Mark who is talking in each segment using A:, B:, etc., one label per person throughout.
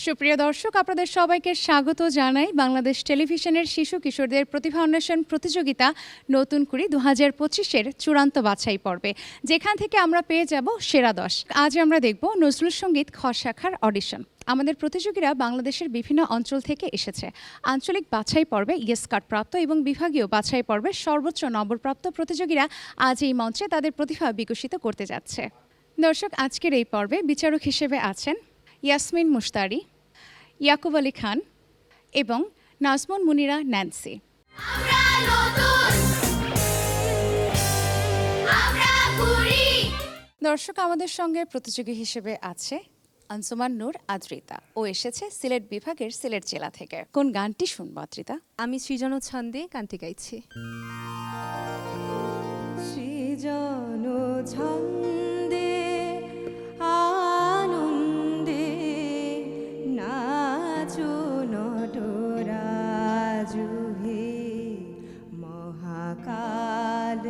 A: সুপ্রিয় দর্শক, আপনাদের সবাইকে স্বাগত জানাই বাংলাদেশ টেলিভিশনের শিশু কিশোরদের প্রতিভা অন্বেষণ প্রতিযোগিতা নতুন কুড়ি 2025-এর চূড়ান্ত বাছাই পর্বে, যেখান থেকে আমরা পেয়ে যাব সেরা 10। আজ আমরা দেখব নজরুল সঙ্গীত খ শাখার অডিশন। আমাদের প্রতিযোগীরা বাংলাদেশের বিভিন্ন অঞ্চল থেকে এসেছে। আঞ্চলিক বাছাই পর্বে ইয়েস কার্ড প্রাপ্ত এবং বিভাগীয় বাছাই পর্বে সর্বোচ্চ নম্বরপ্রাপ্ত প্রতিযোগীরা আজ এই মঞ্চে তাদের প্রতিভা বিকশিত করতে যাচ্ছে। দর্শক, আজকের এই পর্বে বিচারক হিসেবে আছেন ইয়াসমিন মুশতারি, ইয়াকুব আলী খান এবং নাজমুন মুনিরা ন্যান্সি। দর্শক, আমাদের সঙ্গে প্রতিযোগী হিসেবে আছে আনসুমান নূর আদ্রিতা। ও এসেছে সিলেট বিভাগের সিলেট জেলা থেকে। কোন গানটি শুনবো আদ্রিতা?
B: আমি সৃজন ছন্দে গানটি গাইছি। সৃজন ছন্দে আনন্দে নাচো নটরাজু হে, মহাকাল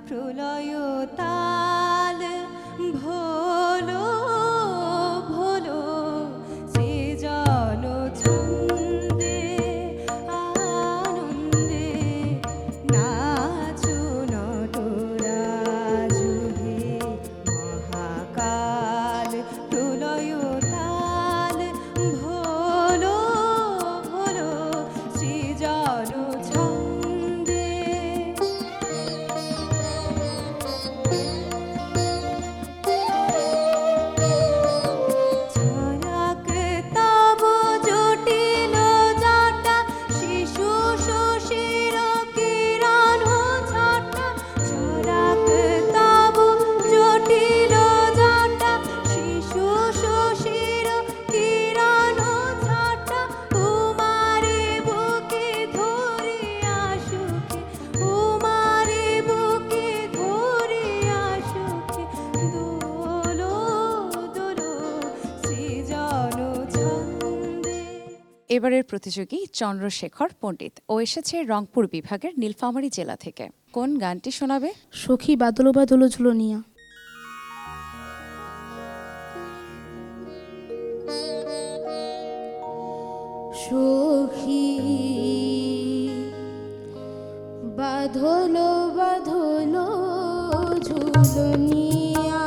B: প্রলয় তাল ভোলো ভোলো, সৃজন ছন্দে আনন্দে নাচো নটরাজু হে, মহাকাল প্রলয় তাল ভোলো ভোলো, সৃজন ছন্দে। ছড়াক তব জটিল জটা, শিশু শশীর কিরণ ছটা। ছড়াক তব জটিল জটা, শিশু শশীর কিরণ ছটা। উমারে বুকে ধরিয়া সুখে, উমারে বুকে ধরিয়া সুখে, দোলো দোলো, সৃজন ছন্দে।
A: এবারের প্রতিযোগী চন্দ্রশেখর পণ্ডিত। ও এসেছে রংপুর বিভাগের নীলফামারী জেলা থেকে। কোন গানটি শোনাবে?
C: সখী বাদলো বাদলো ঝুলনিয়া। সখী বাঁধলো বাঁধলো ঝুলনিয়া,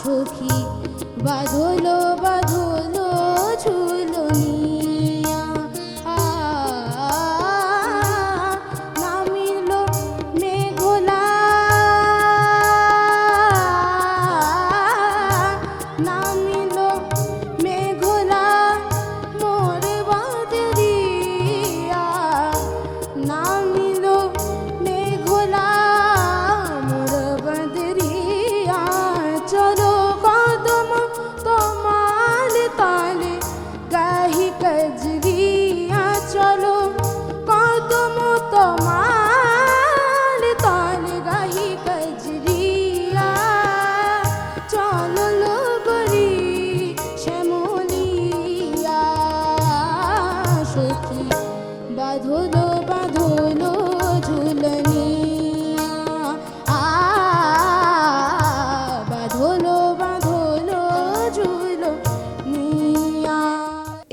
C: সখী বাঁধলো বাঁধলো ঝুলনিয়া। নামিল মেঘলা, নামিল মেঘলা মোর বাদরিয়া, নামিল মেঘলা মোর বাদরিয়া। চলো কদম তোমাল তালে গাহি কজরিয়া, চলো কদম তোমাল তালে গাহি কজরিয়া। চলো লোবরি শ্যামলিয়া, সখী বাঁধলো বাঁধলো ঝুলনিয়া, বাঁধলো বাঁধলো ঝুলনিয়া।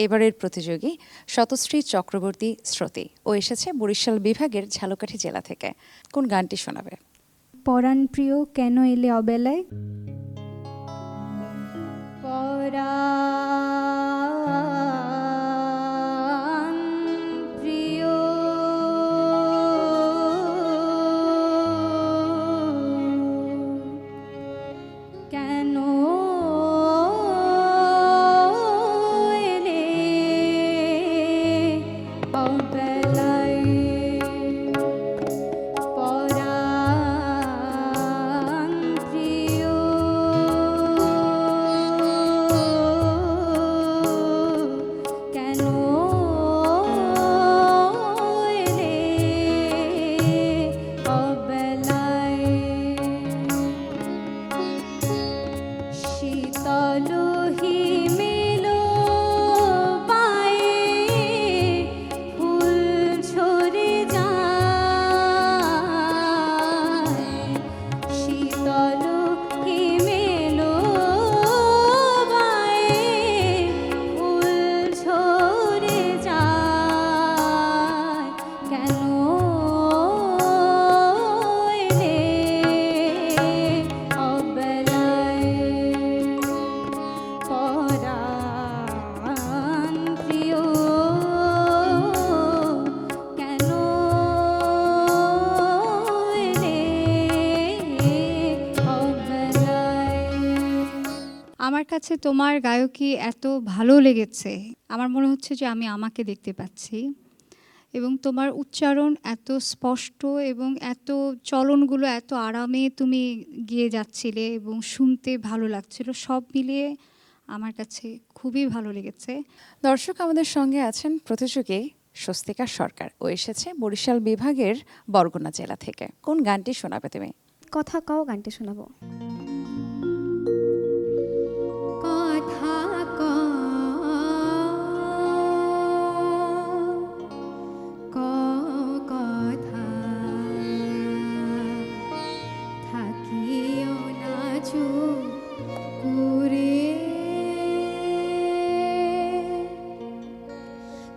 A: এবারের প্রতিযোগী শতশ্রী চক্রবর্তী শ্রুতি। ও এসেছে বরিশাল বিভাগের ঝালকাঠি জেলা থেকে। কোন গানটি শোনাবে?
D: পরাণ প্রিয় কেন এলে অবেলায়। পরাণ প্রিয় কেন এলে অবেলায়। পরাণ প্রিয়
E: কাছে তোমার গায়কী এত ভালো লেগেছে, আমার মনে হচ্ছে যে আমি আমাকে দেখতে পাচ্ছি। এবং তোমার উচ্চারণ এত স্পষ্ট এবং এত চলনগুলো এত আরামে তুমি গিয়ে যাচ্ছিলে এবং শুনতে ভালো লাগছিল, সব মিলিয়ে আমার কাছে খুবই ভালো লেগেছে।
A: দর্শক, আমাদের সঙ্গে আছেন প্রতিযোগী স্বস্তিকা সরকার। ও এসেছে বরিশাল বিভাগের বরগুনা জেলা থেকে। কোন গানটি শোনাবে তুমি?
D: কথা কও গানটি শোনাবো।
B: কথা কথা থাকিও না চুপ করে,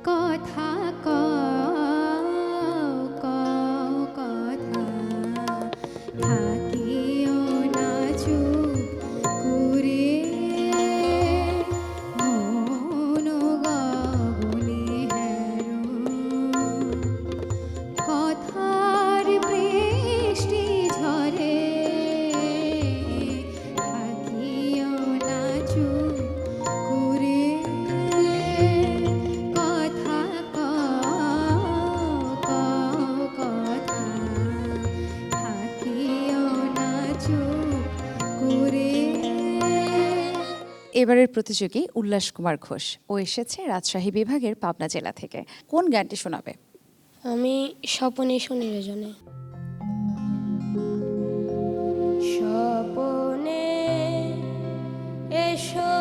B: কথা কথা থাকিও না চুপ করে, মন গগনে হেরো কথার বৃষ্টি ঝরে, থাকিও না চুপ করে, কথা কথা থাকিও না চুপ করে।
A: এবারের প্রতিযোগী উল্লাস কুমার ঘোষ। ও এসেছে রাজশাহী বিভাগের পাবনা জেলা থেকে। কোন গানটি শোনাবে?
F: আমি স্বপনে শুনি রজনে। স্বপনে এসো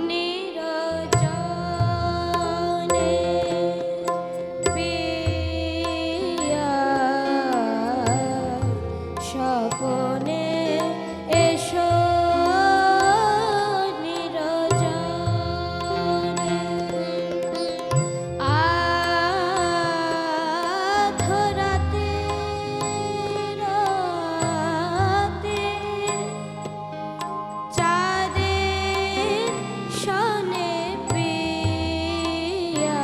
F: নিরজনে, প্রিয়া স্বপনে এসো নিরজনে, আধরাতে রাতে চাঁদের সনে, প্রিয়া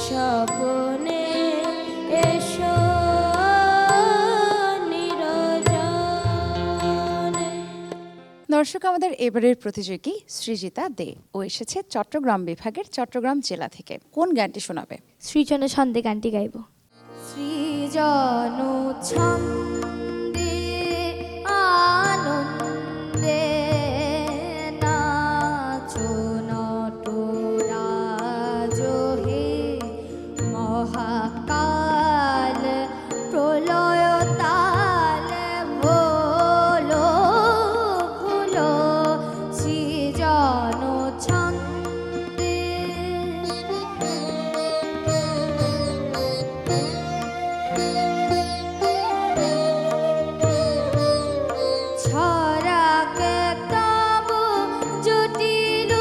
F: স্বপনে এসো নিরজনে।
A: দর্শক, আমাদের এবারের প্রতিযোগী সৃজিতা দে। ও এসেছে চট্টগ্রাম বিভাগের চট্টগ্রাম জেলা থেকে। কোন গানটি শোনাবে?
C: সৃজন ছন্দে গানটি গাইব।
B: সৃজন ছন্দে আনন্দে নাচো নটরাজ হে, মহাকাল প্রলয় তাল ভোলো ভোলো, সৃজন ছন্দে ছড়াক তব জটিল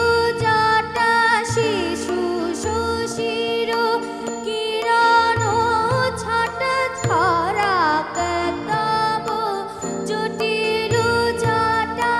B: জটা, শিশু শশীর কিরণ ছট, ছড়াক তব জটিল জটা,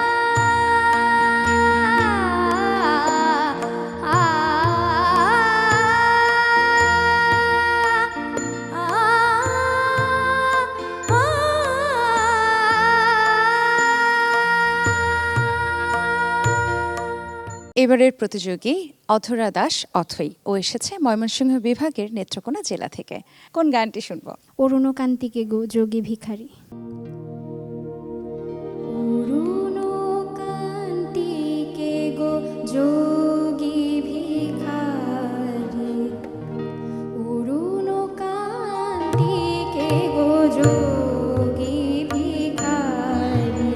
A: এবারের প্রতিযোগী অধরা দাস অথৈ। ও এসেছে ময়মনসিংহ বিভাগের নেত্রকোনা জেলা থেকে। কোন গানটি শুনবো?
D: অরুণ কান্তিকে গো যোগী ভিখারি।
B: অরুণ কান্তিকে গো যোগী ভিখারি, অরুণ কান্তিকে গো যোগী ভিখারি,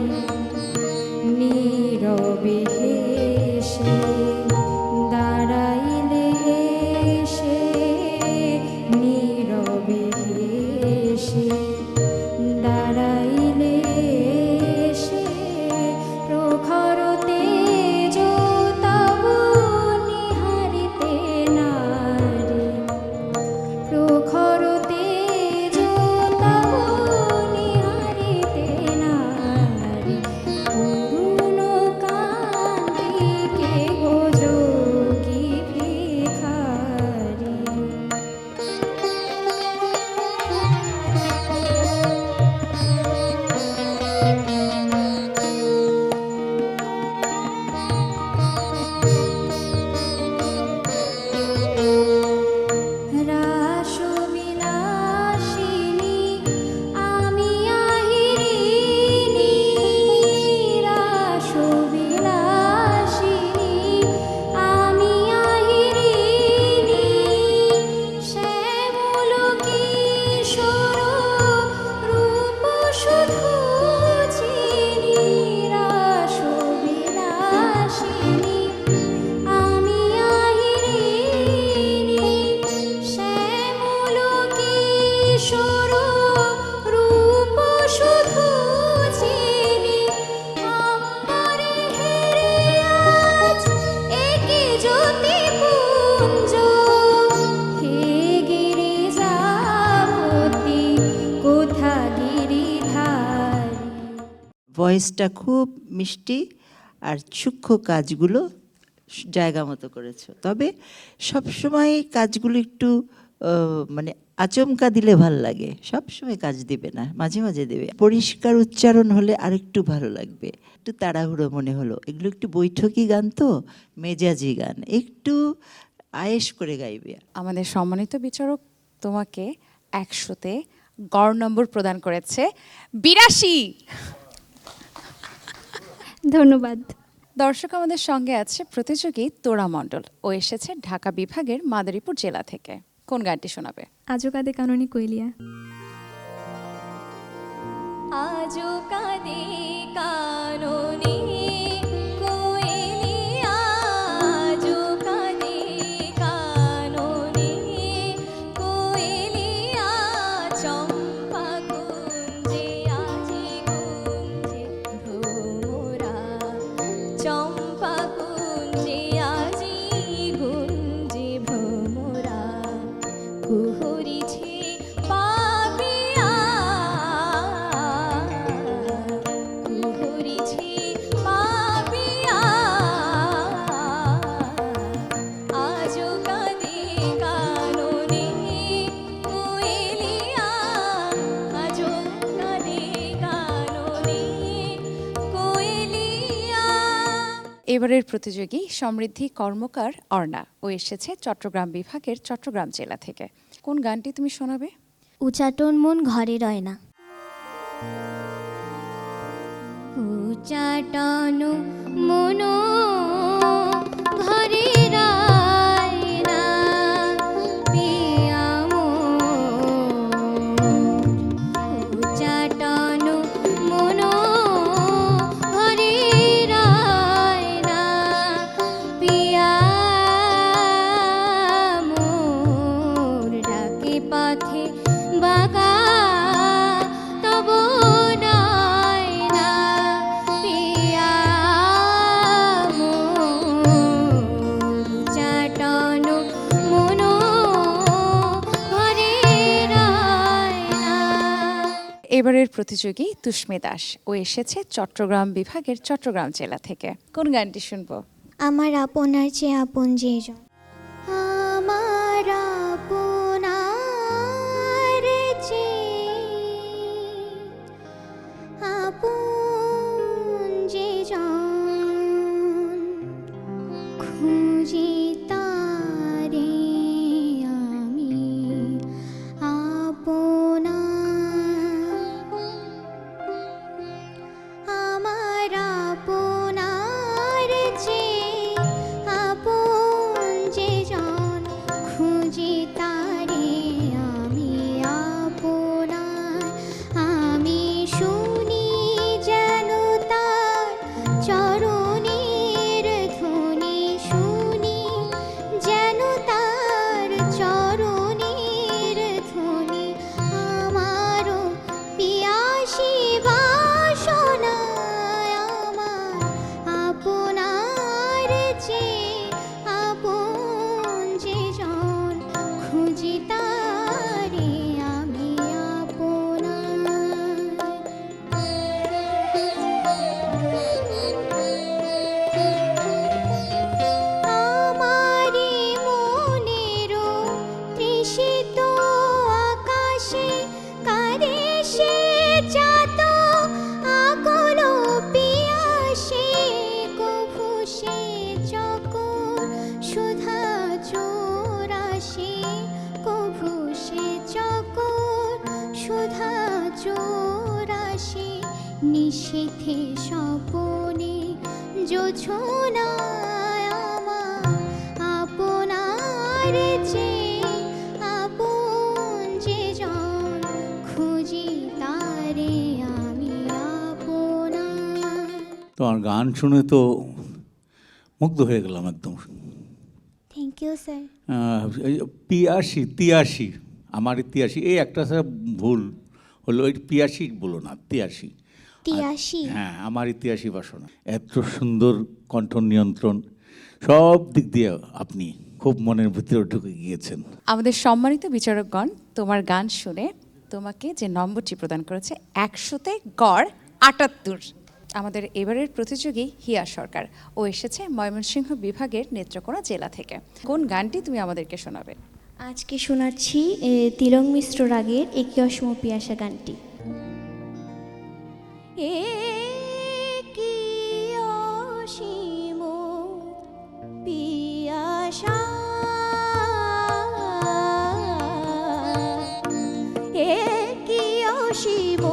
B: নীরবে হেসে দাঁড়াইলে এসে, নীরবে হেসে দাঁড়াইলে
G: ভয়েসটা খুব মিষ্টি আর সূক্ষ্ম কাজগুলো জায়গা মতো করেছো। তবে সবসময় কাজগুলো একটু মানে আচমকা দিলে ভাল লাগে, সবসময় কাজ দিবে না, মাঝে মাঝে দেবে। পরিষ্কার উচ্চারণ হলে আরেকটু ভালো লাগবে। একটু তাড়াহুড়ো মনে হলো, এগুলো একটু বৈঠকি গান তো, মেজাজি গান, একটু আয়েশ করে গাইবে।
A: আমাদের সম্মানিত বিচারক তোমাকে 100-তে গড় নম্বর প্রদান করেছে 82।
D: ধন্যবাদ।
A: দর্শক, আমাদের সঙ্গে আছে প্রতিযোগী তোরা মণ্ডল। ও এসেছে ঢাকা বিভাগের মাদারীপুর জেলা থেকে। কোন গানটি শোনাবে?
B: আজো কাঁদে কাননি কোয়েলিয়া।
F: আজো কাঁদে কাননে কোয়েলিয়া, আজো কাঁদে কাননে কোয়েলিয়া, চম্পা কুঞ্জে আজি গুঞ্জে ভ্রমরা, চম্পা কুঞ্জে আজি গুঞ্জে ভ্রমরা, কুহরিছে পাপিয়া, কুহরিছে পাপিয়া, আজো কাঁদে কাননে কোয়েলিয়া, আজো কাঁদে কাননে কোয়েলিয়া।
A: এবারের প্রতিযোগী সমৃদ্ধি কর্মকার অর্ণা। ও এসেছে চট্টগ্রাম বিভাগের চট্টগ্রাম জেলা থেকে। কোন গানটি তুমি শোনাবে?
C: উচাটন মন ঘরে রয় না।
F: উচাটন মনো ঘরে রায় না, পিয়া মোর। উচাটন মনো ঘরে রায় না, পিয়া মোর। ডাকে পথে বাগা তব নাই না, পিয়া মোর। চাটন মনো ঘরে রায় না।
A: এবারের প্রতিযোগী তুষ্মী দাস। ও এসেছে চট্টগ্রাম বিভাগের চট্টগ্রাম জেলা থেকে। কোন গানটি শুনবো?
C: আমার আপনার চেয়ে আপন যেজন।
F: আমার আপনার চেয়ে আপন যেজন, খুঁজি তারে আমি আপনার। আমার আপনার চেয়ে আপন যেজন, খুঁজি তারে আমি আপনার। আমি শুনি যেন তার চরণের ধ্বনি, শুনি যেন তার চরণের ধ্বনি। আমারও পিয়াসী বাসনা, আমার আপনার চেয়ে আপন যেজন, খুঁজি তারে আমি আমারি মনেরও তৃষিত আকাশে কাঁদে সে যাত আকুল পিয়াসে। কভু সে চকর সুধা চোরাসে, কভু সে চকর সুধা চোরাসে। নিশীথে স্বপনে যোছনায় আমার আপনার চেয়ে আপন যেজন, খুঁজি তারে আমি আপনার।
H: তোমার গান শুনে তো মুগ্ধ হয়ে গেলাম একদম।
C: Thank you sir.
H: পিয়াসি তিয়াসি, আমার তিয়াসি, এই একটা স্যার ভুল হলো, ওই পিয়াসি বলো না, তিয়াসি।
C: তিয়াসি।
H: হ্যাঁ, আমার তিয়াসি বাসনা। এত সুন্দর কণ্ঠ নিয়ন্ত্রণ, সব দিক দিয়ে আপনি খুব মনের ভিতরে ঢুকে গিয়েছেন।
A: আমাদের সম্মানিত বিচারকগণ তোমার গান শুনে তোমাকে যে নম্বরটি প্রদান করেছে 100-তে গড় 78। আমাদের এবারের প্রতিযোগী হিয়া সরকার, ও এসেছে ময়মনসিংহ বিভাগের নেত্রকোনা জেলা থেকে। কোন গানটি তুমি আমাদেরকে শোনাবে?
C: আজকে শোনাচ্ছি তিলক মিশ্র রাগের একি অসম পিয়াসা গানটি।
B: একি অসীম পিয়াসা, একি অসীম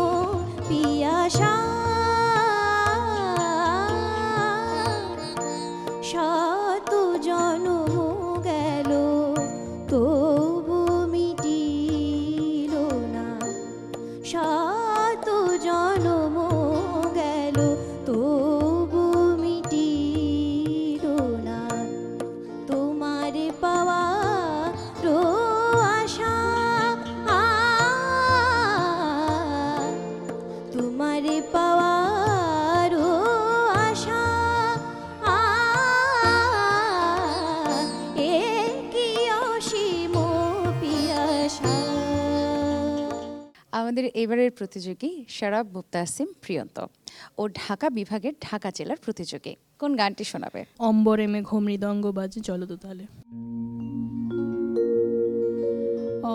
B: পিয়াসা, শত জনম গেল তবু মিটিল না, শত জনম গেল তবু মিটিল না, তোমার পাওয়ার আশা, তোমার পাওয়ার আশা, একি অসীম পিয়াসা।
A: আমাদের এবারের প্রতিযোগী শরাব মুবতাসিম প্রিয়ন্ত, ও ঢাকা বিভাগের ঢাকা জেলার প্রতিযোগী। কোন গানটি শোনাবে?
I: অম্বরে মেঘ মৃদঙ্গ বাজে জলদোতালে।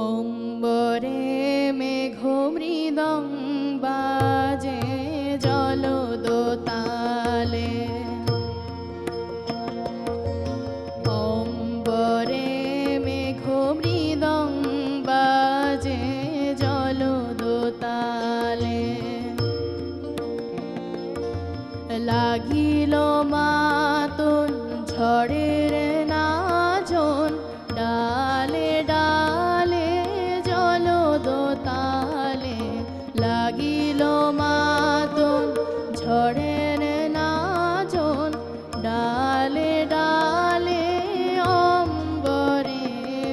I: অম্বরে মেঘ মৃদঙ্গ বাজে জলদোতালে, অম্বরে মেঘ মৃদঙ্গ বাজে জলদোতালে, লাগিল মাতন ঝড়ের নাজন, ডালে ডালে জলদোতালে, লাগিল মাতন ঝড়ের নাজন, ডালে ডালে অম্বরে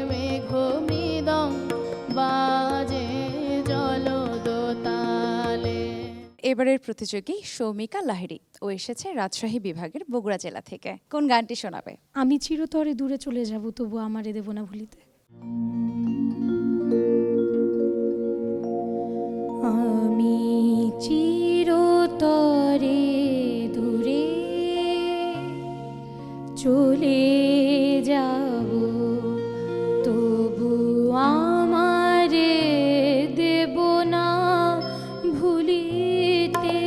I: মেঘ মৃদঙ্গ বাজে জলদোতালে।
A: এবারের প্রতিযোগী সৌমিকা লাহিড়ী, ও এসেছে রাজশাহী বিভাগের বগুড়া জেলা থেকে। কোন গানটি শোনাবে?
D: আমি চিরতরে দূরে চলে যাব তবু আমারে দেব না ভুলিতে।
B: আমি চিরতরে দূরে চলে যাব তবু আমারে দেব না ভুলিতে,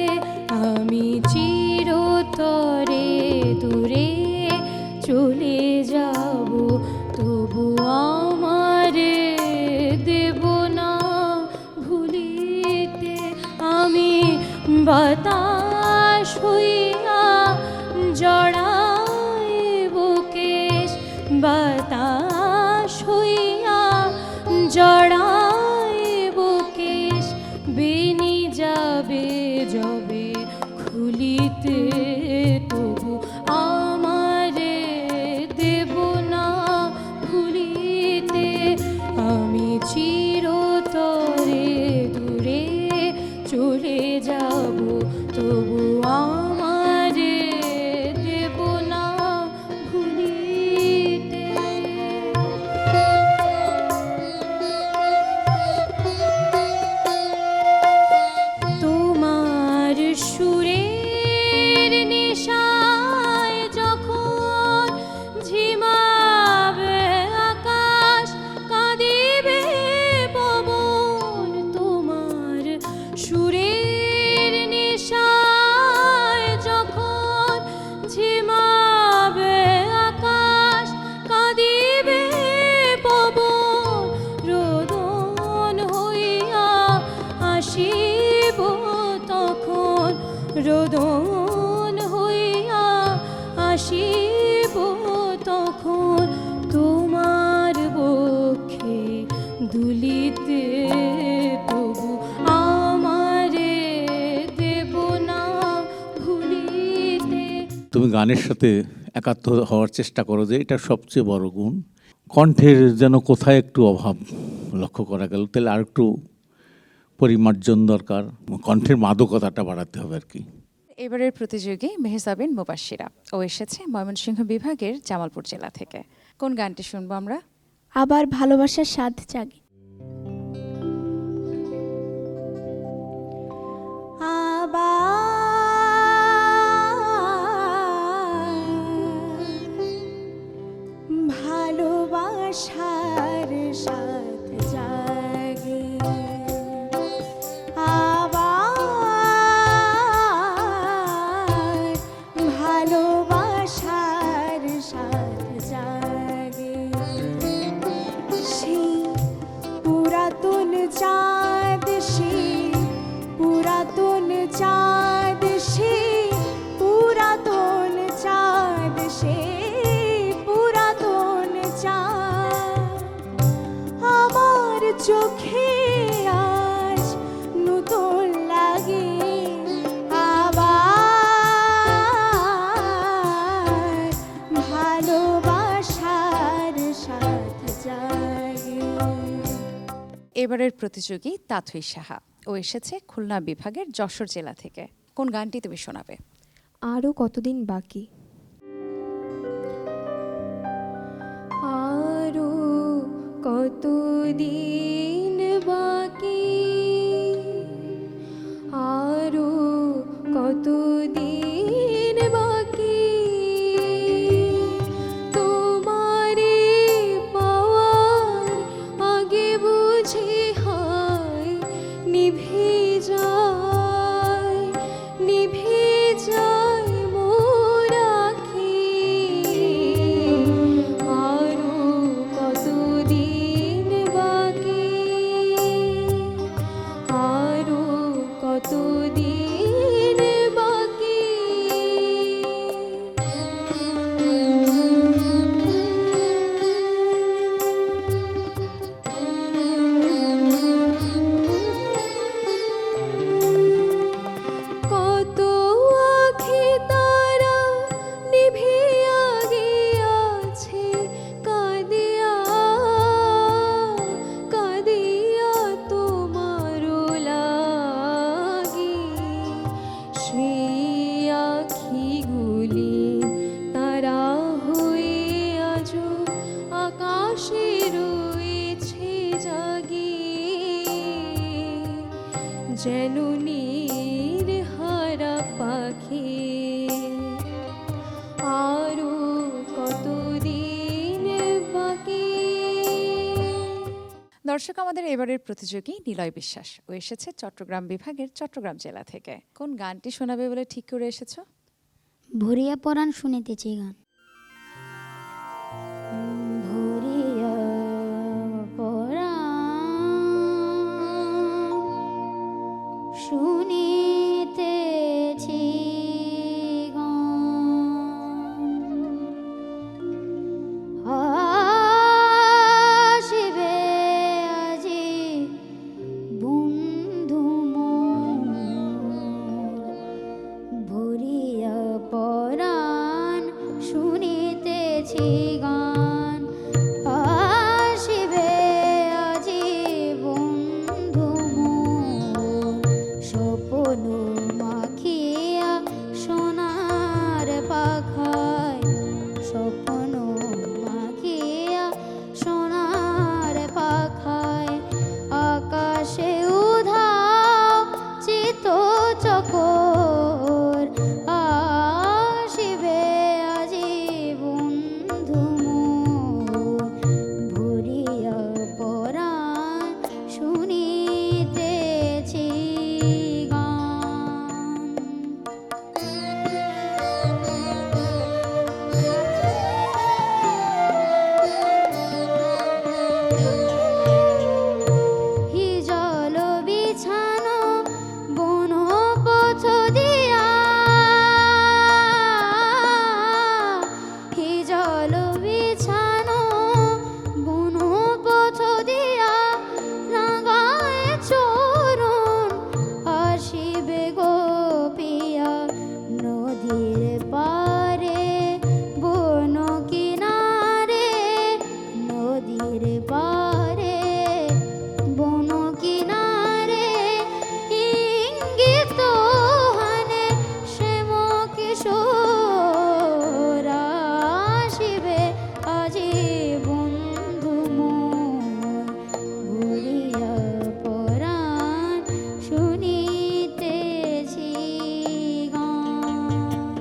B: আমি চিরতরে দূরে চলে যাব তবু আমারে দেব না ভুলিতে, আমি বাতাস হইয়া জড়াইব কেশ, বাতাস হইয়া জড়াইব কেশ, বেনি যাবে যবে খুলিতে তবু আমারে দেব না ভুলিতে, আমি চিরতরে দূরে চলে যাব তবু আমারে দেব না ভুলিতে। তোমার সুরের নেশায় যখন ঝিমাবে আকাশ, কাঁদিবে পবন, তোমার সুরের নেশায় যখন ঝিমাবে আকাশ, কাঁদিবে পবন, রোদন হইয়া আসিব তখন, রোদন হইয়া আসিব তখন, তোমার বক্ষে দুলিতে তবু আমারে দেব না ভুলিতে।
H: তুমি গানের সাথে একাত্ম হওয়ার চেষ্টা করো, যে এটা সবচেয়ে বড় গুণ। কণ্ঠের যেন কোথায় একটু অভাব লক্ষ্য করা গেল, তাহলে আর একটু পরিমার্জন দরকার, কণ্ঠের মাদকতাটা বাড়াতে হবে আর কি।
A: এবারের প্রতিযোগী মেহসাবিন মুবাশশিরা, ও এসেছে ময়মনসিংহ বিভাগের জামালপুর জেলা থেকে। কোন গানটি শুনবো আমরা?
D: আবার ভালোবাসার স্বাদ জাগে।
B: আবার
A: এবারের প্রতিযোগী তাথুই সাহা। ও এসেছে খুলনা বিভাগের যশোর জেলা থেকে। কোন গানটি তুমি শোনাবে?
J: আরও কতদিন বাকি।
B: আরো কতদিন বাকি, আরো কতদিন বাকি, তোমারে পাওয়ার আগে বুঝি হয় নিভে যায়, নিভে যায় মোর আখি। আরো কতদিন বাকি, আরো কতদিন বাকি। কত আখি তারা নিভিয়া গিয়াছে কাঁদিয়া, কাঁদিয়া তোমার লাগি। সেই আখিগুলি তারা হয়ে আজো আকাশে রয়েছে জাগি, যেন নির্হারা পাখি। আরো কতদিন বাকি।
A: দর্শক, আমাদের এবারের প্রতিযোগী নিলয় বিশ্বাস। ও এসেছে চট্টগ্রাম বিভাগের চট্টগ্রাম জেলা থেকে। কোন গানটি শোনাবে বলে ঠিক করে এসেছো?
F: ভরিয়া পরাণ শুনিতেছি গান। ভরিয়া পরাণ শুনিতেছি গান। আসিবে আজি বন্ধু মোর, ভরিয়া পরাণ শুনিতেছি গান। আসিবে আজি বন্ধু মোর, স্বপ্ন মাখিয়া সোনার পাখায়, স্বপ্ন মাখিয়া সোনার পাখায়। আকাশে উধাও চিত চকর, আসিবে আজি বন্ধু মোর, ভরিয়া পরাণ শুনিতেছি গান। হিজল বিছানো বন পথ দিয়া, হিজল বিছানো বন পথ দিয়া, রাঙায় চরণ আসিবে গোপিয়া। নদীর পারে বন কিনারে, নদীর পারে বন কিনারে, ইঙ্গিত হানে শ্যাম কিশোর। আসিবে আজি বন্ধু মোর, ভরিয়া পরাণ শুনিতেছি গান।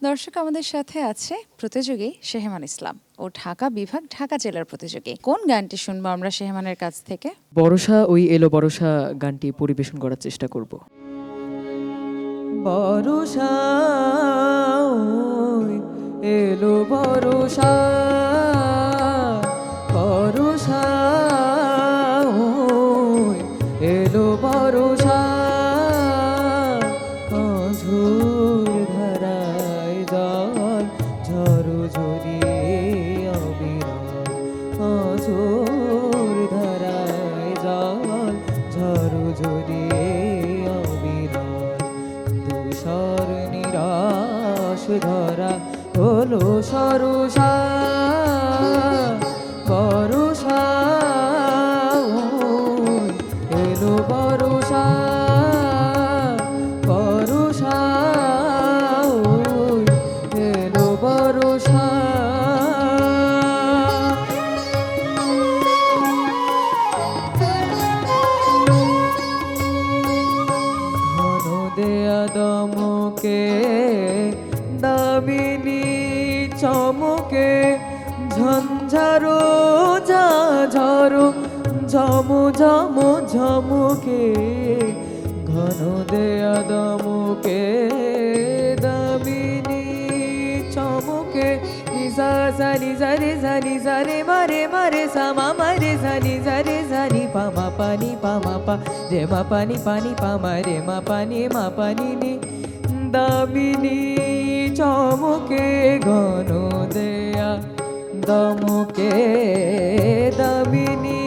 A: দর্শক, আমাদের সাথে আছে প্রতিযোগী শেহমান ইসলাম। ও ঢাকা বিভাগ ঢাকা জেলার প্রতিযোগী। কোন গানটি শুনবো আমরা শেহমানের কাছ থেকে?
K: বরষা ওই এলো বরষা গানটি পরিবেশন করার চেষ্টা করব। বরষা ওই এলো বরষা, বরষা ওই এলো বরষা, ঝুর ধারায় জল ঝড় ঝরিয়ে অবিরাম, ঝুর ধারায় জল ঝড় ঝরিয়ে অবিরাম। তুষার নিরাশ ধরা হলো সরসা, বরষা দামিনী চমকে ঝঞ্ঝারো ঝাঝরো ঝমু ঝমু ঝমুকে ঘন দেয়া দমকে দামিনী চমকে নিজা জানি জারে জানি জারে মারে মারে সামা মারে জানি জারে জানি পামা পানি পামা পা রে মা পানি পানি পামা রে মা পানি নি দামিনী চমকে ঘন দেয়া দমকে দামিনী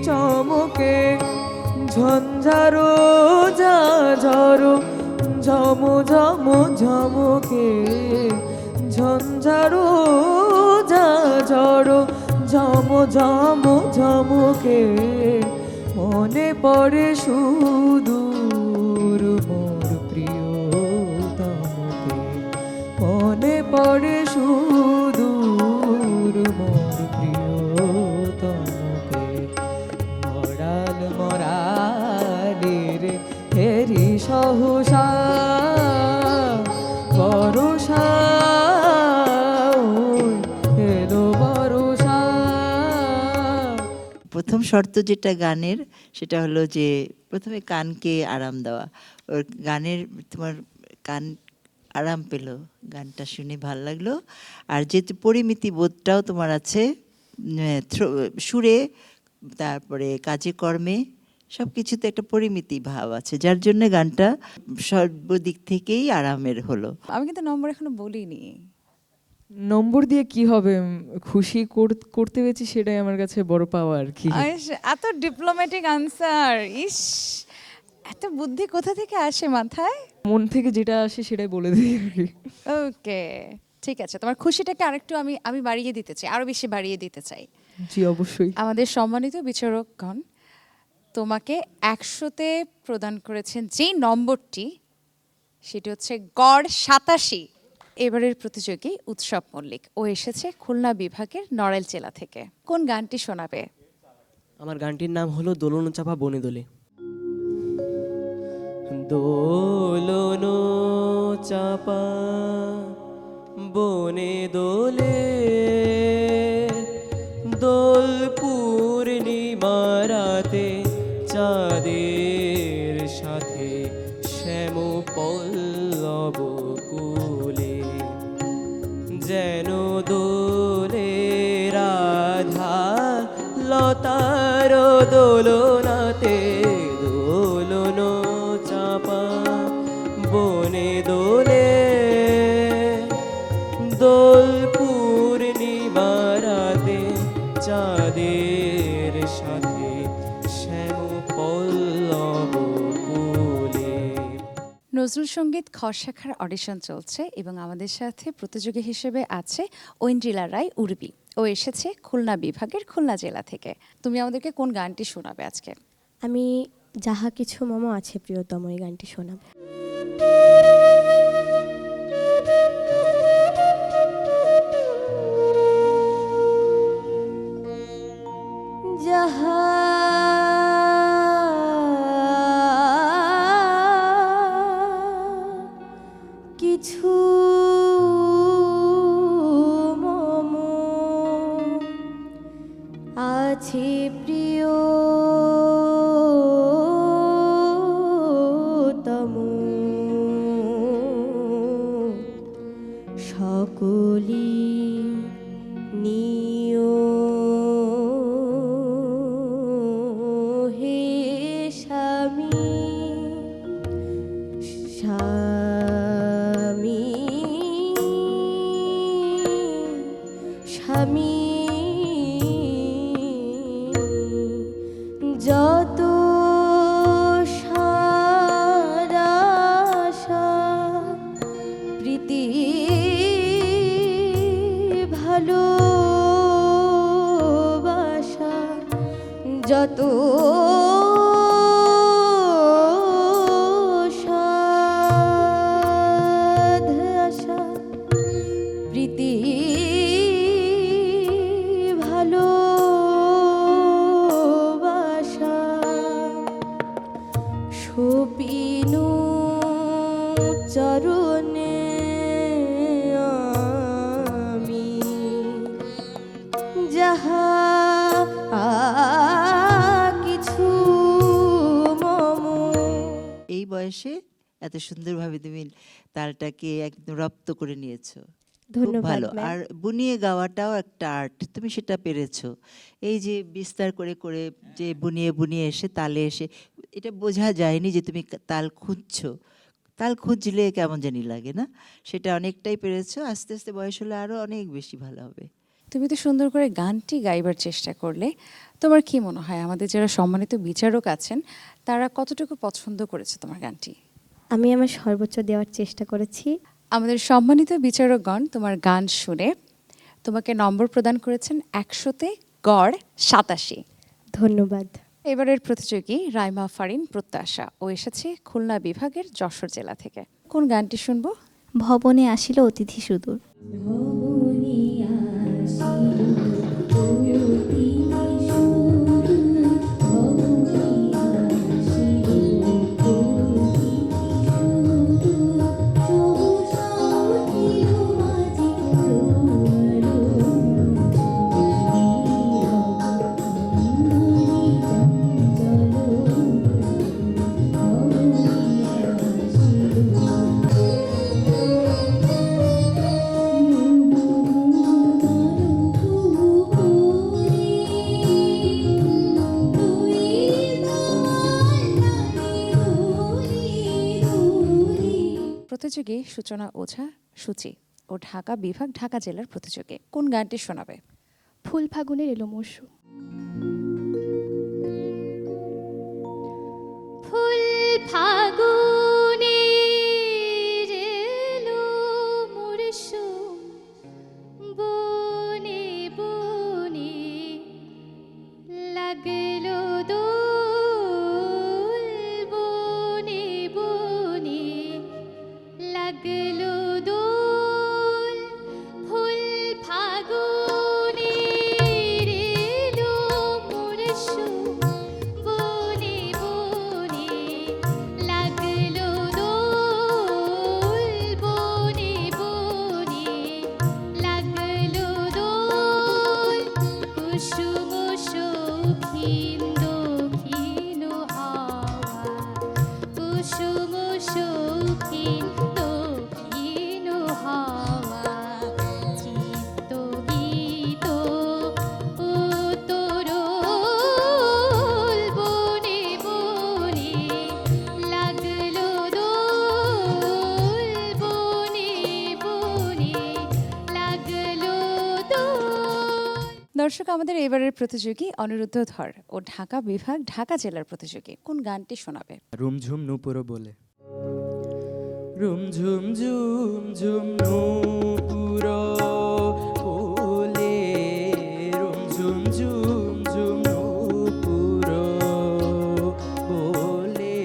K: চমকে ঝঞ্ঝারো ঝাঝরো ঝমু ঝমু ঝমুকে ঝঞ্ঝারো ঝাঝরো ঝমু ঝমু ঝমুকে মনে পড়ে সুদূর মোর প্রিয়তমকে মনে পড়ে সুদূর মোর প্রিয়তমকে মরাল মরালের হেরি সহসা বরষা এলো বরষা।
G: প্রথম শর্ত যেটা গানের সেটা হলো যে প্রথমে কানকে আরাম দেওয়া। ওর গানের তোমার কান আরাম পেল, গানটা শুনে ভাল লাগলো। আর যেহেতু পরিমিতি বোধটাও তোমার আছে সুরে, তারপরে কাজে কর্মে সব কিছুতে একটা পরিমিতি ভাব আছে, যার জন্য গানটা সর্বদিক থেকেই আরামের হলো।
A: আমি কিন্তু নম্বর এখনো বলিনি।
K: নম্বর দিয়ে কি হবে, খুশি করতে পেরেছি সেটাই আমার কাছে বড় পাওয়া আর কি।
A: এত ডিপ্লোম্যাটিক আনসার, ইস এত বুদ্ধি কোথা থেকে আসে মাথায়?
K: মন থেকে যেটা আসে সেটাই বলে দিই আর কি।
A: ওকে ঠিক আছে, তোমার খুশিটাকে আরেকটু আমি বাড়িয়ে দিতে চাই, আরো বেশি বাড়িয়ে দিতে চাই।
K: জি অবশ্যই।
A: আমাদের সম্মানিত বিচারকগণ তোমাকে 100-তে প্রদান করেছেন যেই নম্বরটি, সেটি হচ্ছে গড় 87। এবারের প্রতিযোগী উৎসব মল্লিক, ও এসেছে খুলনা বিভাগের নড়াইল জেলা থেকে। কোন গানটি শোনাবে?
L: আমার গানটির নাম হলো দোলন চাপা বনে দোলে। দোলন চাপা বনে দোলে, দোল পূর্ণিমা রাতে চাঁদের সাথে শ্যাম পল্লব কুলে, যেন দোলে রাধা লতার দোলনাতে, দোলন চাপা বনে দোলে, দোল পূর্ণিমা রাতে চাঁদের সাথে শ্যাম পল্লব কুলে।
A: নজরুল সঙ্গীত খ শাখার অডিশন চলছে এবং আমাদের সাথে প্রতিযোগী হিসেবে আছে ঐন্দ্রিলা রায় উর্বি, ও এসেছে খুলনা বিভাগের খুলনা জেলা থেকে। তুমি আমাদেরকে কোন গানটি শোনাবে আজকে?
C: আমি যাহা কিছু মম আছে প্রিয়তম এই গানটি শোনাবো।
B: যাহা কিছু মম আছে প্রিয়তম, সকলি নিয় হে স্বামী, স্বামী স্বামী যত সারাশা প্রীতি ভালোবাসা, যত সাধ আশা প্রীতি ভালোবাসা, সপিনু চরণে
G: বয়সে এত সুন্দরভাবে তুমি তালটাকে একদম রপ্ত করে নিয়েছো, খুব
B: ধন্যবাদ
G: ভালো।
B: ম্যাম।
G: আর বুনিয়ে গাওয়াটাও একটা আর্ট, তুমি সেটা পেরেছো। এই যে বিস্তার করে করে যে বুনিয়ে বুনিয়ে এসে তালে এসে, এটা বোঝা যায়নি যে তুমি তাল খুঁজছো। তাল খুঁজলে কেমন জানি লাগে না, সেটা অনেকটাই পেরেছো। আস্তে আস্তে বয়স হলে আরো অনেক বেশি ভালো হবে।
A: তুমি তো সুন্দর করে গানটি গাইবার চেষ্টা করলে। তোমার কি মনে হয় আমাদের যারা সম্মানিত বিচারক আছেন তারা কতটুকু পছন্দ করেছে তোমার গানটি?
B: আমি আমার সর্বোচ্চ দেওয়ার চেষ্টা করেছি।
A: আমাদের সম্মানিত বিচারকগণ তোমার গান শুনে তোমাকে নম্বর প্রদান করেছেন 100-তে গড় 87।
B: ধন্যবাদ।
A: এবারের প্রতিযোগী রাইমা ফারিন প্রত্যাশা, ও এসেছে খুলনা বিভাগের যশোর জেলা থেকে। কোন গানটি শুনবো?
C: ভবনে আসিল অতিথি সুদূর।
A: প্রতিযোগী সূচনা ওঝা সূচি ও ঢাকা বিভাগ ঢাকা জেলার প্রতিযোগী। কোন গানটি শোনাবে?
J: ফুল ফাগুনের এলো মরশুম।
F: ফুল ফাগুনের এলো মরশুম, বনে বনে লাগলো দোল, বনে বনে লাগলো দোল। ফুল ফাগুনের এলো মরশুম, বনে বনে লাগলো দোল, বনে বনে লাগলো দোল। কুসুম শৌখিন দক্ষিণ হাওয়া, কুসুম শৌখিন দক্ষিণ হাওয়া, চিত্ত গীত উত্তরোল, বনে বনে লাগলো দোল, বনে বনে লাগলো দোল।
A: দর্শক, আমাদের এবারের প্রতিযোগী অনিরুদ্ধ ধর ও ঢাকা বিভাগ ঢাকা জেলার প্রতিযোগী। কোন গানটি শোনাবে?
L: রুমঝুম নুপুর বলে। রুমঝুম ঝুম ঝুম নুপুর বলে, রুমঝুম ঝুম ঝুম নুপুর বলে,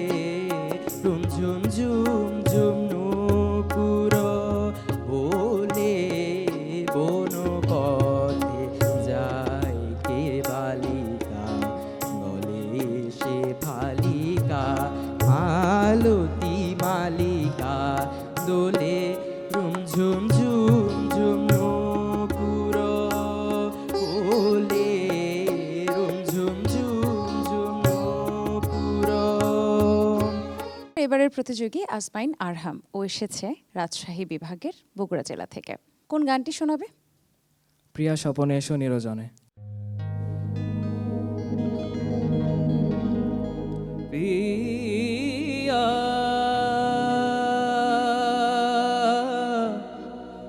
L: রুমঝুম ঝুম ঝুম নুপুর বলে, বন পথে যায় কে বালিকা, বলে সে ফালিকা, মালতী মালিকা দোলে। রুমঝুম ঝুম ঝুম নুপুর বলে, রুমঝুম ঝুম ঝুম নুপুর।
A: এবারের প্রতিযোগী আসমাইন আরহাম, ও এসেছে রাজশাহী বিভাগের বগুড়া জেলা থেকে। কোন গানটি শোনাবে?
L: প্রিয়া স্বপনে এসো নিরজনে। প্রিয়া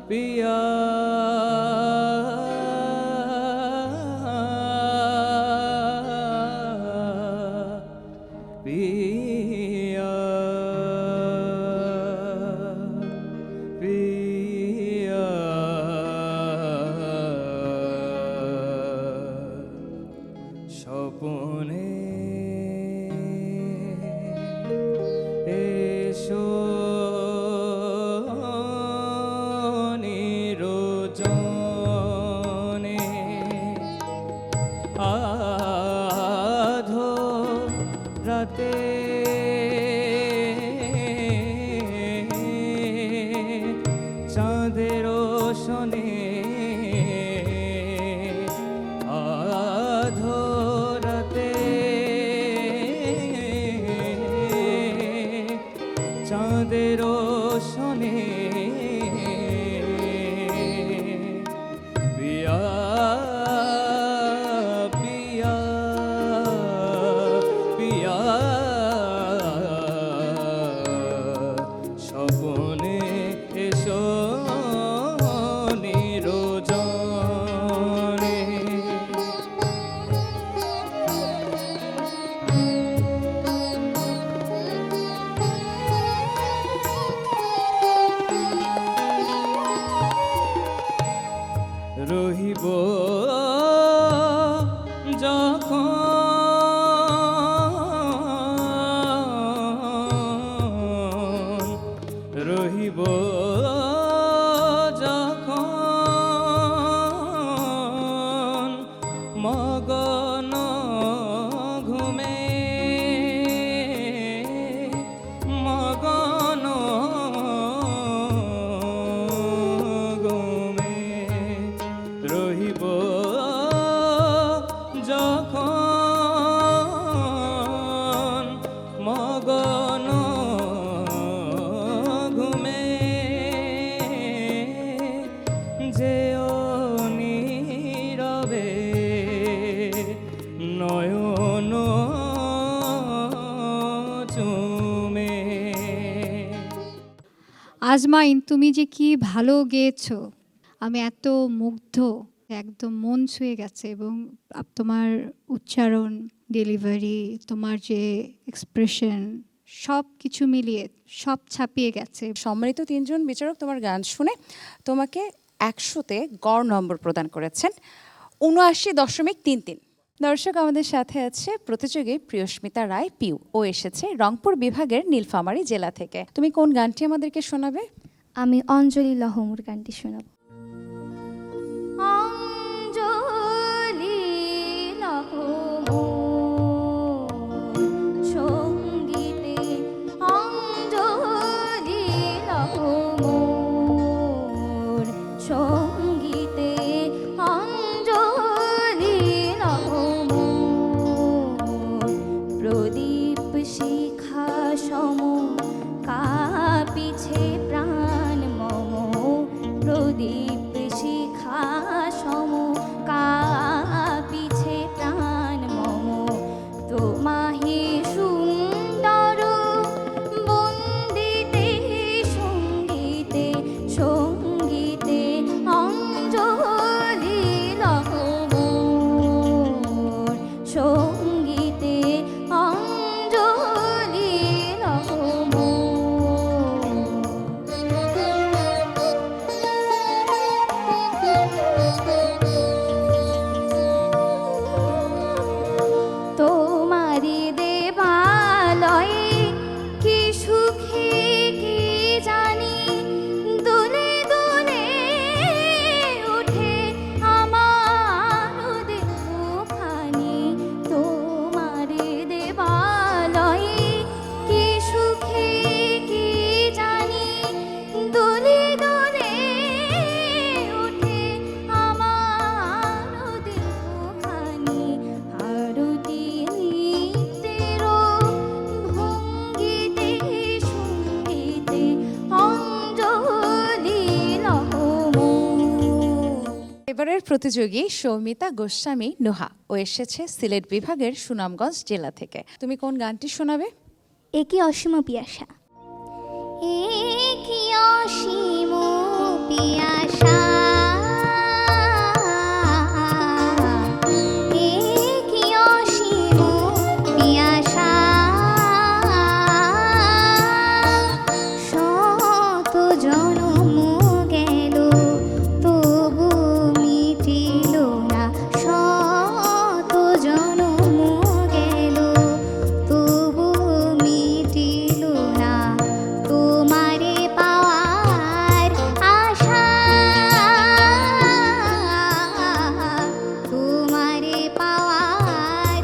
L: প্রিয়া প্রিয়া প্রিয়া স্বপনে এসো নিরজনে, আধো রাতে চাঁদের শোনে, আধো রাতে
M: রহিব যখন রহিব যখন মগন ঘুমে মগন ঘুমে রহিব যখন মগন ঘুমে যেও নীরবে নয়ন চুমে।
E: আজমাইন, তুমি যে কি ভালো গেয়েছো, আমি এত মুগ্ধ, একদম মন ছুঁয়ে গেছে। এবং তোমার উচ্চারণ, ডেলিভারি, তোমার যে এক্সপ্রেশন, সব কিছু মিলিয়ে সব ছাপিয়ে গেছে।
A: সম্মানিত তিনজন বিচারক তোমার গান শুনে তোমাকে 100-তে গড় নম্বর প্রদান করেছেন ৭৯.33। দর্শক, আমাদের সাথে আছে প্রতিযোগী প্রিয়স্মিতা রায় পিউ। ও এসেছে রংপুর বিভাগের নীলফামারী জেলা থেকে। তুমি কোন গানটি আমাদেরকে শোনাবে?
C: আমি অঞ্জলি লহমুর গানটি শোনাব।
F: অঞ্জলি লহমুর সঙ্গীতে, অঞ্জলি লহমুর সঙ্গীতে, অঞ্জলি লহমুর প্রদীপ শিখা সম কাঁপিছে প্রাণ মম, প্রদীপ শিখা সম কাঁপিছে প্রাণ মম, তোমাহি সুন্দর বন্দিতে সঙ্গীতে, সঙ্গীতে অঞ্জলি লহমুর সঙ্গীতে, অঞ্জলি তোমারি দেবালয়ে কি সুখী কি জানি, দুলে দুলে উঠে আমার দেহখানি, তোমারি দেবালয়ে কি সুখী কি জানি, দুলে দুলে উঠে আমার দেহখানি, আরতি নৃত্যের ভঙ্গিতে সঙ্গীতে অঞ্জলি লহমুর।
A: এবারের প্রতিযোগী সৌমিতা গোস্বামী নুহা। ও এসেছে সিলেট বিভাগের সুনামগঞ্জ জেলা থেকে। তুমি কোন গানটি শোনাবে?
C: একি অসীম পিয়াসা।
F: একি অসীম পিয়াসা, একি অসীম পিয়াসা, শত জনম গেল তবু মিটিল না, শত জনম গেল তবু মিটিল না, তোমারে পাওয়ার আশা, তোমারে পাওয়ার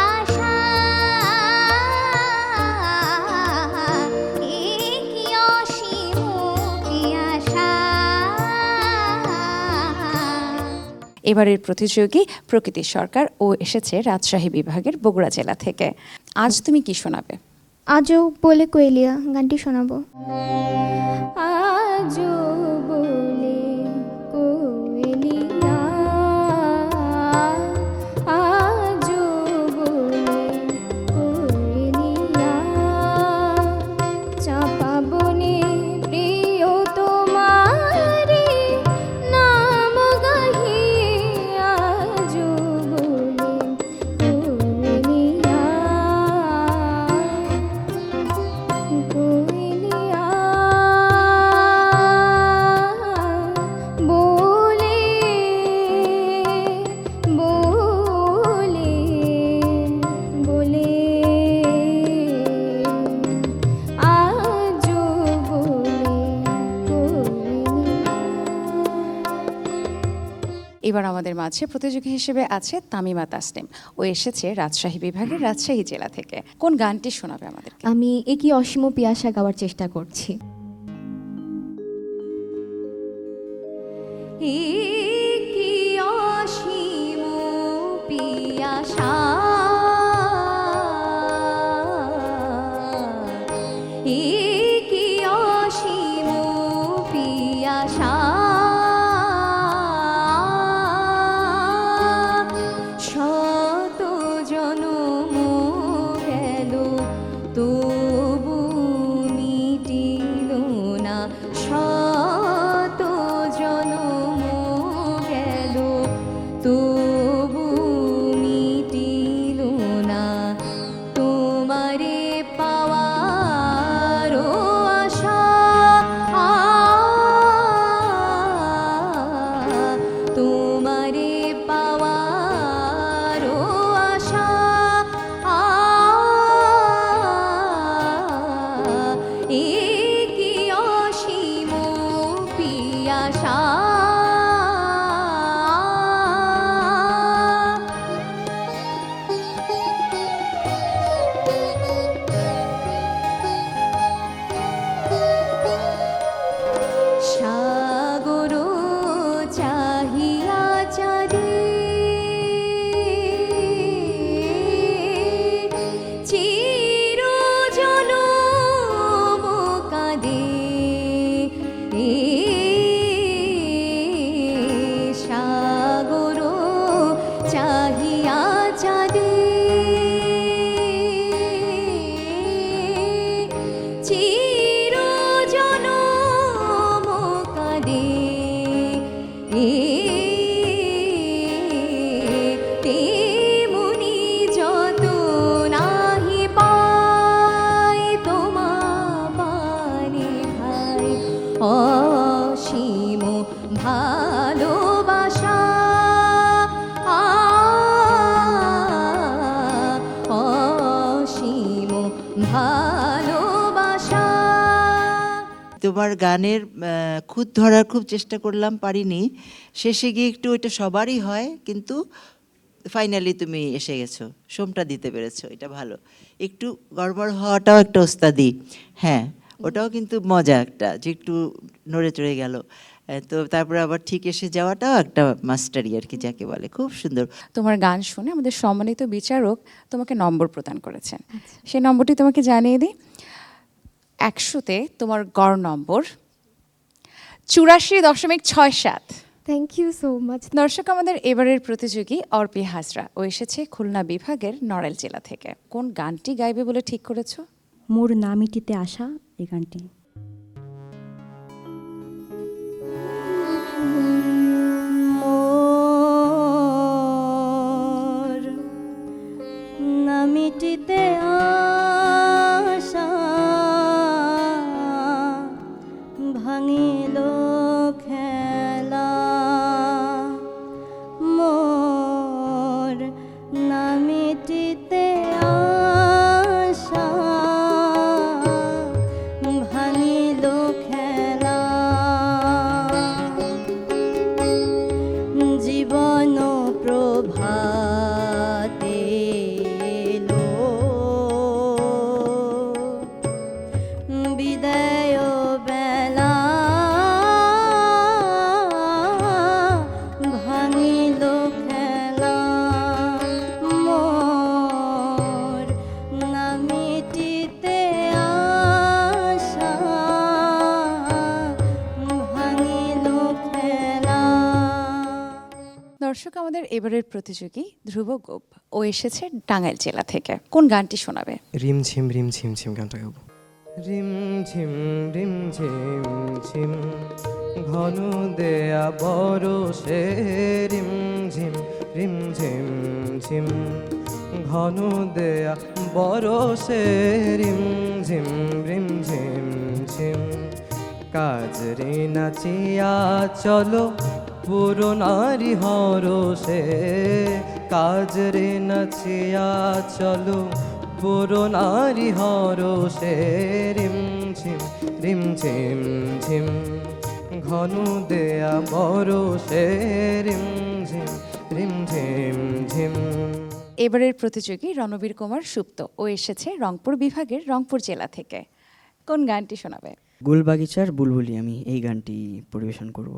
F: আশা, একি অসীম পিয়াসা।
A: এবারের প্রতিযোগী প্রকৃতি সরকার। ও এসেছে রাজশাহী বিভাগের বগুড়া জেলা থেকে। আজ তুমি কি শোনাবে?
C: আজও বলে কোয়েলিয়া গানটি শোনাবো।
F: আজো বলে কোয়েলিয়া, আজো বলে কোয়েলিয়া, চাপা বনে প্রিয় তোমারি নাম গাহি, আজো বলে কোয়েলিয়া, কোয়েলিয়া।
A: এবার আমাদের মাঝে প্রতিযোগী হিসেবে আছে তামিমা তাসনিম। ও এসেছে রাজশাহী বিভাগের রাজশাহী জেলা থেকে। কোন গানটি শোনাবে আমাদের?
F: আমি একই অসীম পিয়াসা গাওয়ার চেষ্টা করছি। একই অসীম পিয়াসা, একই অসীম পিয়াসা, শত জনম গেল তবু মিটিল না, শত জনম গেল তবু মিটিল না, তোমারে পাওয়ার আশা, তোমারে পাওয়ার আশা, একই অসীম পিয়াসা। সাগর চাহিয়া চাঁদে চির জনম কাঁদে, সাগর চাহিয়া চাঁদে চির জনম কাঁদে, তেমনি যত নাহি পাই তোমা পানে ভাই, অসীম ভালোবাসা, অসীম ভালোবাসা।
G: তোমার গানের খুঁত ধরার খুব চেষ্টা করলাম, পারিনি। শেষে গিয়ে একটু ওইটা সবারই হয়, কিন্তু ফাইনালি তুমি এসে গেছো, সোমটা দিতে পেরেছো, এটা ভালো। একটু গড়বড় হওয়াটাও একটা ওস্তাদি, হ্যাঁ ওটাও কিন্তু মজা একটা, যে একটু নড়ে চড়ে গেল, তো তারপরে আবার ঠিক এসে যাওয়াটাও একটা মাস্টারি আর কি, যাকে বলে। খুব সুন্দর।
A: তোমার গান শুনে আমাদের সম্মানিত বিচারক তোমাকে নম্বর প্রদান করেছেন। সেই নম্বরটি তোমাকে জানিয়ে দিই। 100-তে তোমার গড় নম্বর 84.67।
J: Thank you so much.
A: দর্শক, আমাদের এবারের প্রতিযোগী অর্পি হাজরা। ও এসেছে খুলনা বিভাগের নড়াইল জেলা থেকে। কোন গানটি গাইবে বলে ঠিক করেছো?
B: মোর নামিটিতে আসা, এই গানটি।
F: মোর নামিটিতে আশা ভাঙিল খেলা, মোর নামিটিতে আশা ভাঙিল খেলা, জীবন প্রভাতে এলো বিদায় বেলা, ভাঙিল খেলা, মোর নামিটিতে আশা ভাঙিল খেলা।
A: দর্শক, আমাদের এবারের প্রতিযোগী ধ্রুব গোপ। ও এসেছে টাঙ্গাইল জেলা থেকে। কোন গানটি শোনাবে?
L: রিম ঝিম ঝিম গানটা গাবো। রিম ঝিম ঝিম ঘন দেয়া বরষে, রিম ঝিম ঝিম ঘন দেয়া বরষে, রিম ঝিম ঝিম কাজ রে নাচিয়া চলো পুরনারি হরষে, কাজ রে নাচিয়া চলো পুরনারি হরষে, রিম ঝিম ঝিম
M: ধনু দেয়া বরষে রিমঝিম রিমঝিম ঝিম।
A: এবারের প্রতিযোগী রণবীর কুমার সুপ্ত, ও এসেছে রংপুর বিভাগের রংপুর জেলা থেকে। কোন গানটি শোনাবে?
N: গুলবাগিচার বুলবুলি, আমি এই গানটি পরিবেশন করব।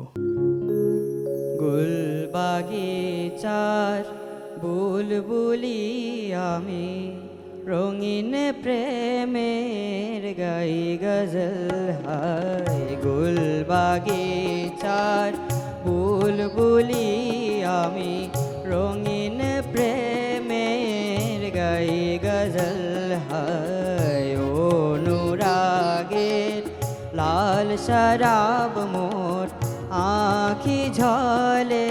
O: গুলবাগিচার বুলবুলি আমি, রঙিন প্রেমের গাই গজল হায়। গুলবাগিচার বুলবুলি আমি, রঙিন প্রেমের গাই গজল হায়। অনুরাগের লাল শরাব মোর আঁখি ঝলে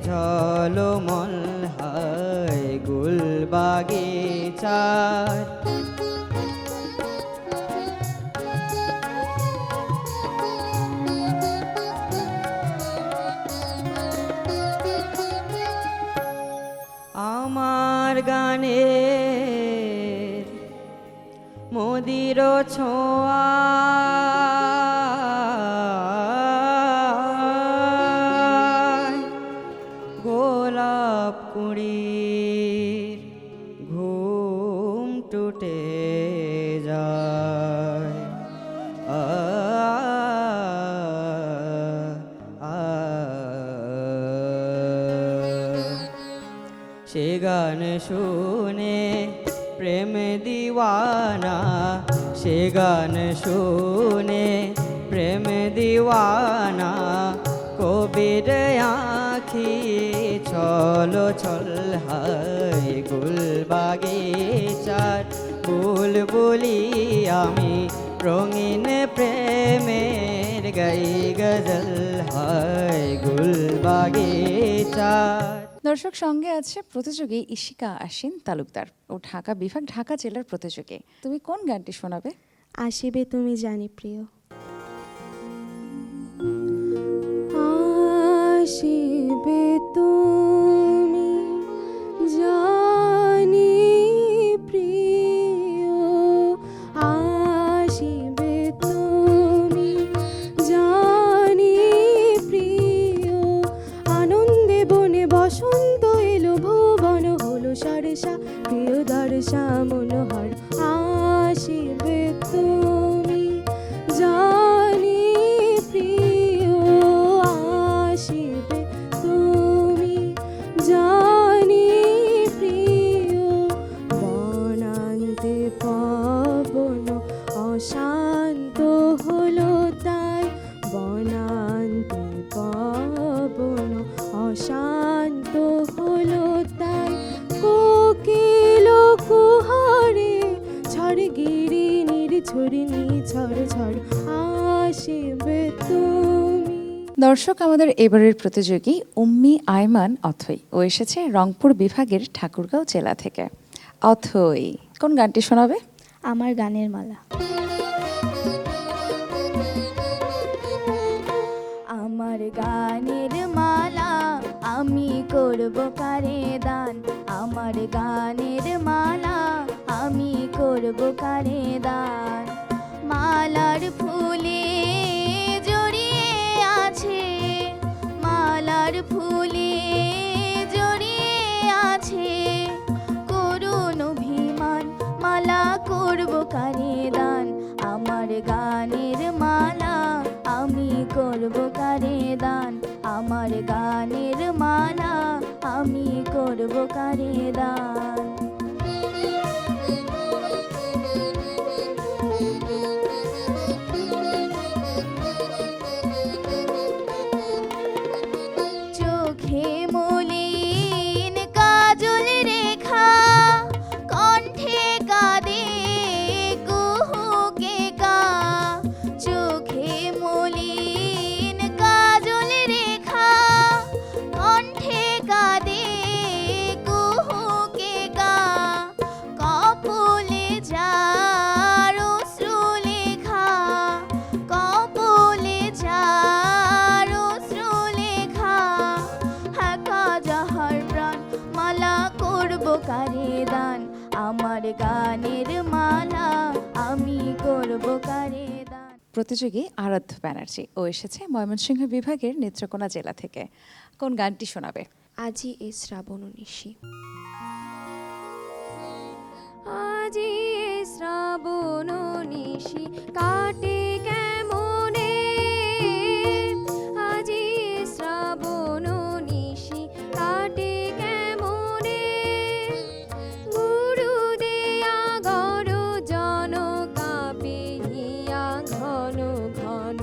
O: ঝলমল হায়। গুলবাগিচার আমার গানের মদির ছোঁয়া গোলাপ কুড়ির ঘুম টুটে যায়। সে গান শুনে প্রেম দিওয়ানা, সে গান শুনে প্রেম দিওয়ানা। কবির আঁখি ছল ছল হায়। গুলবাগিচার বুলবুলি আমি, রঙিন প্রেমের গাই গজল হায়। গুলবাগিচার।
A: দর্শক, সঙ্গে আছে প্রতিযোগী ইশিকা আশিন তালুকদার, ও ঢাকা বিভাগ ঢাকা জেলার প্রতিযোগী। তুমি কোন গানটি শোনাবে?
J: আসিবে তুমি জানি প্রিয়।
I: আসিবে তুমি জানি প্রিয়, আসিবে তুমি জানি প্রিয়। আনন্দে বনে বসন্ত এলো, ভুবন হলো সরসা, প্রিয় দর্শা মনোহর। আসিবে তুমি জানি প্রিয়, আসিবে তুমি জানি প্রিয়। বনান্তে পবন অশান্ত হলো তাই, বনান্তে পবন অশান্ত হলো তাই। কোকিল কুহরে ঝড় গিরি নির্ঝরিণী ঝড় ঝড়, আসিবে তুমি।
A: দর্শক, আমাদের এবারের প্রতিযোগী উম্মি আয়মান অথই, ও এসেছে রংপুর বিভাগের ঠাকুরগাঁও জেলা থেকে। অথই, কোন গানটি শোনাবে?
C: আমার গানের মালা।
I: আমার গানের মালা আমি করব কারে দান, আমার গানের মালা আমি করব কারে দান। মালার ফুলে জড়িয়ে আছে, মালার ফুলে জড়িয়ে আছে করুণ অভিমান, মালা করব কারে দান। আমার গানের মালা আমি করব কারে দান, আমার গানের মালা আমি করব কারে দান। চোখে মলিন কাজল রেখা, কণ্ঠে কাঁদে কুহুকে কা। চোখে মলিন কাজল রেখা, কণ্ঠে কাঁদে কুহুকে কা। কপলে যার অশ্রু লেখা, কপলে যার অশ্রু লেখা। একা যাহার প্রাণ মালা করব কারে দান, আমার গানের মালা আমি করব কারে দান।
A: প্রতিযোগী আরাধ্য ব্যানার্জি, ও এসেছে ময়মনসিংহ বিভাগের নেত্রকোনা জেলা থেকে। কোন গানটি শোনাবে?
J: আজি এ শ্রাবণ নিশি।
I: আজি এ শ্রাবণ নিশি কাটে কেমনে, আজি এ শ্রাবণ নিশি কাটে কেমনে, গুরু দেয়া গরজন কাঁপে হিয়া ঘন ঘন,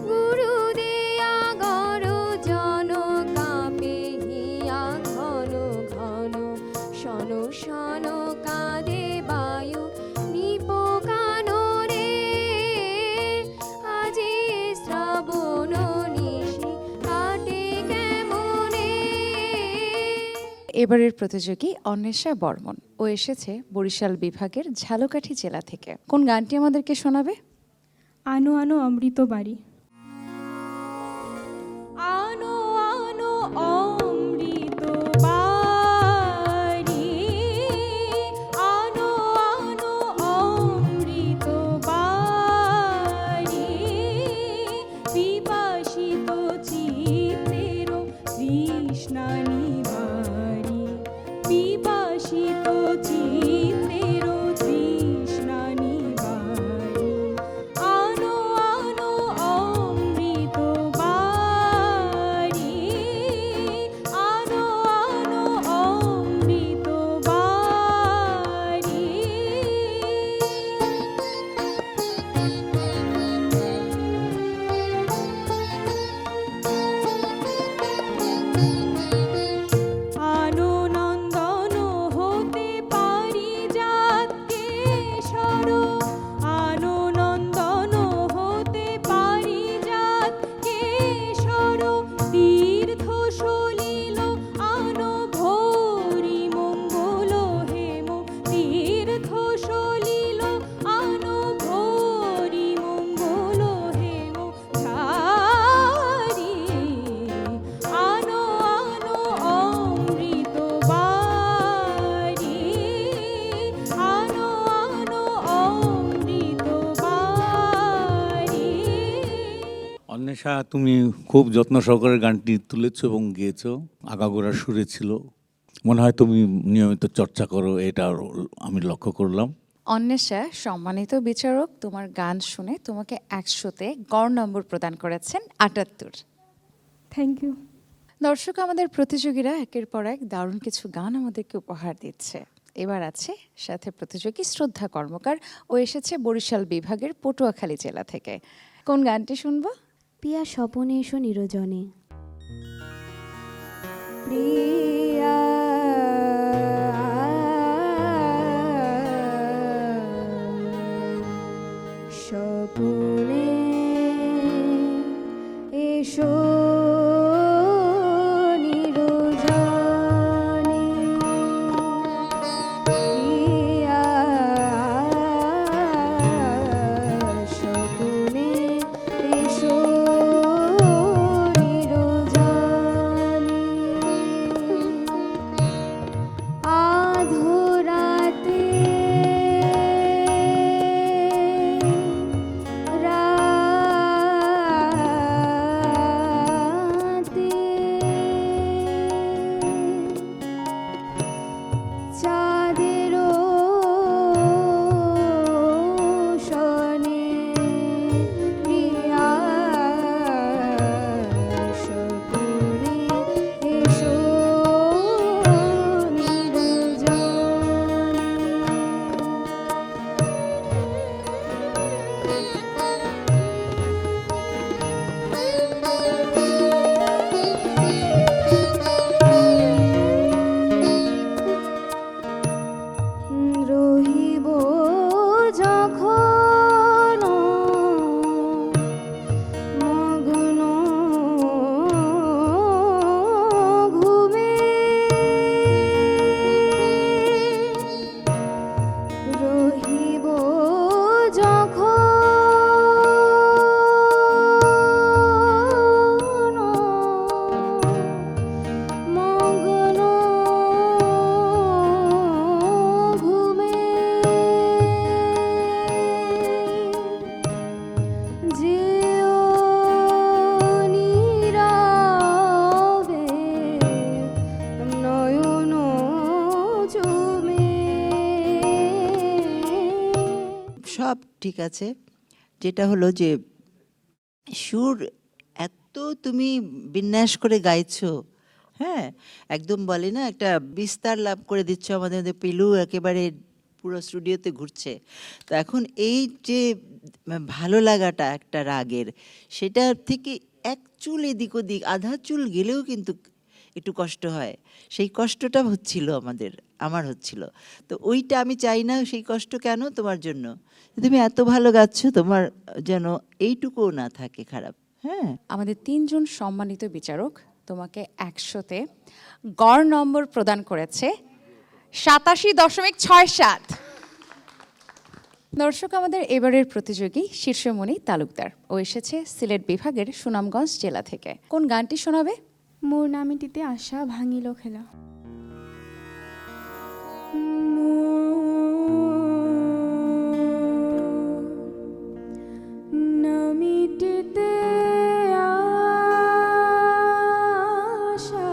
I: গুরু দেয়া গরজন কাঁপে হিয়া ঘন ঘন, শন শন কাঁদে বায়ু নিপোকাননে, আজি শ্রাবণ নিশি কাটে কেমনে।
A: এবারের প্রতিযোগী অন্বেষা বর্মন, ও এসেছে বরিশাল বিভাগের ঝালকাঠি জেলা থেকে। কোন গানটি আমাদেরকে শোনাবে?
D: আনো আনো অমৃত বাড়ি।
I: আনো আনো অমৃত বাড়ি, আনো আনো অমৃত বাড়ি, পিপাসিত চিত্তের তৃষ্ণা নিবারি, পিপাসিত চিত্তের তৃষ্ণা নিবারি, আনো আনো অমৃত বাড়ি, আনো আনো অমৃত বাড়ি। আনো নন্দন হতে পারিজাত কেশর, আনো নন্দন হতে পারিজাত কেশর, তীর্থ সলিল আনো ভরি মঙ্গল হেম, তীর্থ সলিল আনো ভরি মঙ্গল হেম ঝারি, আনো আনো অমৃত বাড়ি, আনো আনো অমৃত বাড়ি।
H: অন্বেষা, তুমি খুব যত্ন সহকারে গানটি তুলেছো এবং গেয়েছো। আগাগোড়া সুরে ছিল। মনে হয় তুমি নিয়মিত চর্চা করো, এটা আমি লক্ষ্য করলাম।
A: অন্বেষা, সম্মানিত বিচারক তোমার গান শুনে তোমাকে 100-তে গড় নম্বর প্রদান করেছেন 78।
D: Thank you.
A: দর্শক, আমাদের প্রতিযোগীরা একের পর এক দারুণ কিছু গান আমাদেরকে উপহার দিচ্ছে। এবার আছে সাথে প্রতিযোগী শ্রদ্ধা কর্মকার, ও এসেছে বরিশাল বিভাগের পটুয়াখালী জেলা থেকে। কোন গানটি শুনবো?
B: পিয়া স্বপনে এসো নিরজনে।
I: প্রিয়া স্বপনে এসো নিরজনে, প্রিয়া স্বপনে এসো নিরজনে।
G: ঠিক আছে, যেটা হলো যে সুর এত তুমি বিন্যাস করে গাইছো, হ্যাঁ, একদম বলে না একটা বিস্তার লাভ করে দিচ্ছ আমাদের মধ্যে, পিলু একেবারে পুরো স্টুডিওতে ঘুরছে। তো এখন এই যে ভালো লাগাটা একটা রাগের, সেটা থেকে এক চুল এদিক ওদিক, আধা চুল গেলেও কিন্তু একটু কষ্ট হয়, সেই কষ্টটা আমার হচ্ছিল। তো ওইটা আমি চাই না, সেই কষ্ট কেন তোমার জন্য, তুমি এত ভালো গাচ্ছ, তোমার যেন এইটুকুও না থাকে খারাপ। হ্যাঁ,
A: আমাদের 3 জন সম্মানিত বিচারক তোমাকে 100-তে গড় নম্বর প্রদান করেছে 87.67। দর্শক, আমাদের এবারের প্রতিযোগী শীর্ষমণি তালুকদার, ও এসেছে সিলেট বিভাগের সুনামগঞ্জ জেলা থেকে। কোন গানটি শোনাবে?
C: মোর নামিটিতে আশা ভাঙিল খেলা।
I: নামিটিতে আশা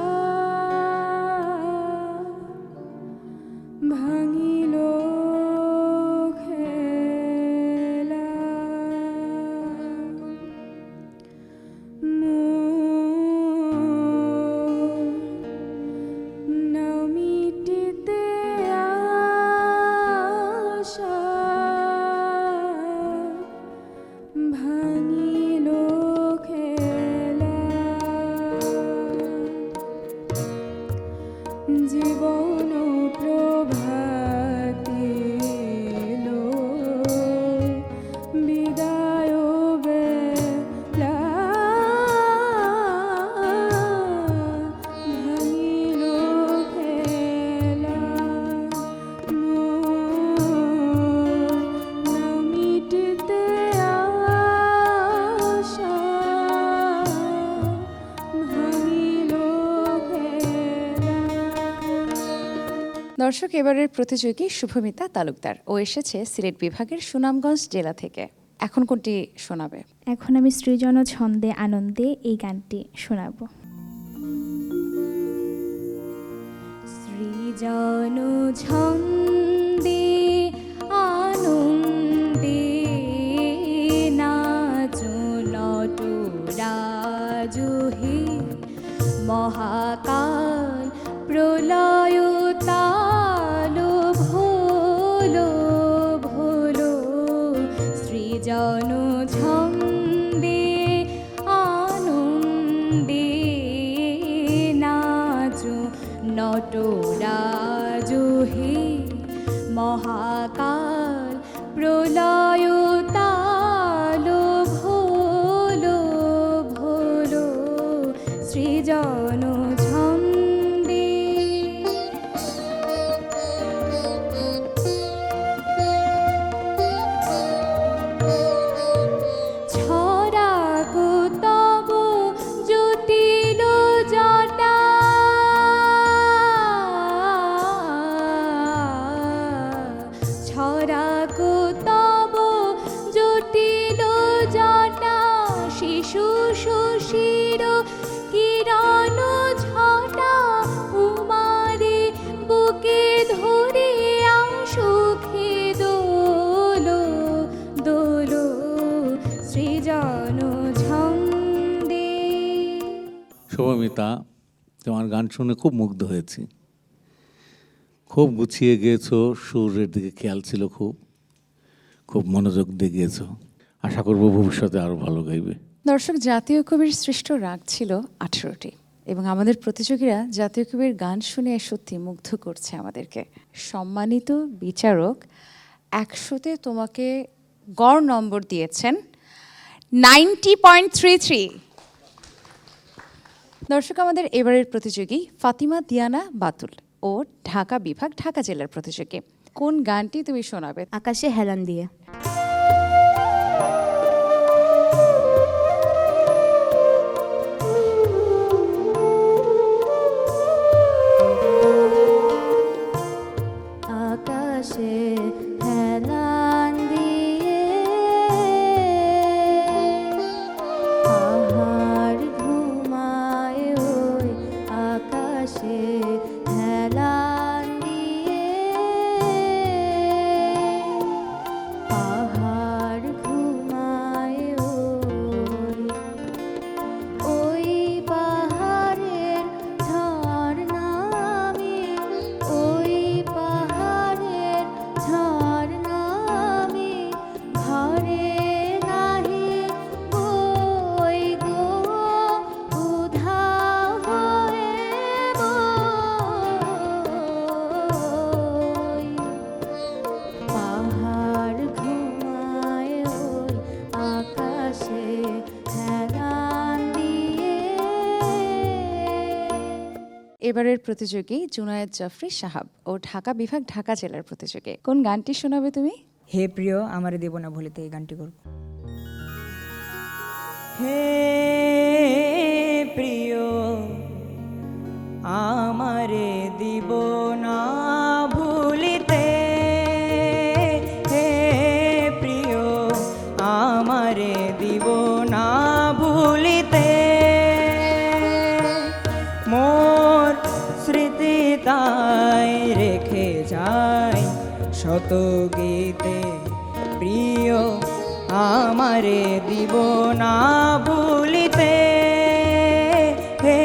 I: ভাঙিল খেলা, নামিটিতে আশা ভাঙিল খেলা, জীবন প্রভাতিল বিদায় বেলা, ভাঙিল খেলা, নামিটিতে আশা ভাঙিল খেলা।
A: দর্শক, এবারের প্রতিযোগী শুভমিতা তালুকদার, ও এসেছে সিলেট বিভাগের সুনামগঞ্জ জেলা থেকে। এখন কোনটি শোনাবে?
C: এখন আমি সৃজন ছন্দে আনন্দে এই গানটি শোনাবো।
I: সৃজন ছন্দে আনন্দে নাচো নটরাজু হে, মহাকাল প্রলয় তালো ভোলো ভোলো, সৃজন ছন্দে আনন্দে নাচো নটরাজু হে, মহাকাল প্রলয় তালো ভোলো ভোলো, সৃজন ছন্দে। ছড়াক তব জটিল জটা, ছড়াক তব জটিল জটা, শিশু সুশির কিরণ ঝটা, উমারে বুকে ধরে সুখে দোলো দোলো, সৃজন ছন্দে।
H: শুভমিতা, তোমার গান শুনে খুব মুগ্ধ হয়েছি, খুব গুছিয়ে গিয়েছো, সুরের দিকে খেয়াল ছিল, খুব মনোযোগ দিয়ে গিয়েছো। আশা করবো ভবিষ্যতে আরও ভালো গাইবে।
A: দর্শক, জাতীয় কবির সৃষ্ট রাগ ছিল 18টি, এবং আমাদের প্রতিযোগীরা জাতীয় কবির গান শুনে সত্যি মুগ্ধ করছে আমাদেরকে। সম্মানিত বিচারক 100-তে তোমাকে গড় নম্বর দিয়েছেন 90.33। দর্শক, আমাদের এবারের প্রতিযোগী ফাতিমা দিয়ানা বাতুল, ও ঢাকা বিভাগ ঢাকা জেলার প্রতিযোগী। কোন গানটি তুমি শোনাবে?
B: আকাশে হেলান দিয়ে।
I: আকাশে হেলান দিয়ে পাহাড় ঘুমায়, ওই আকাশে হেলান দিয়ে
A: এবারের প্রতিযোগী জুনায়েদ জাফরি সাহাব ও ঢাকা বিভাগ ঢাকা জেলার প্রতিযোগী। কোন গানটি শোনাবে তুমি?
O: হে প্রিয় আমারে দেব না ভুলিতে, এই গানটি করব। হে প্রিয় আমারে দিব না ভুলিতে, হে প্রিয় আমারে দিব না ভুলিতে, মোর স্মৃতি তাই রেখে যায় শত গীতে, প্রিয় আমারে দিব না ভুলিতে, হে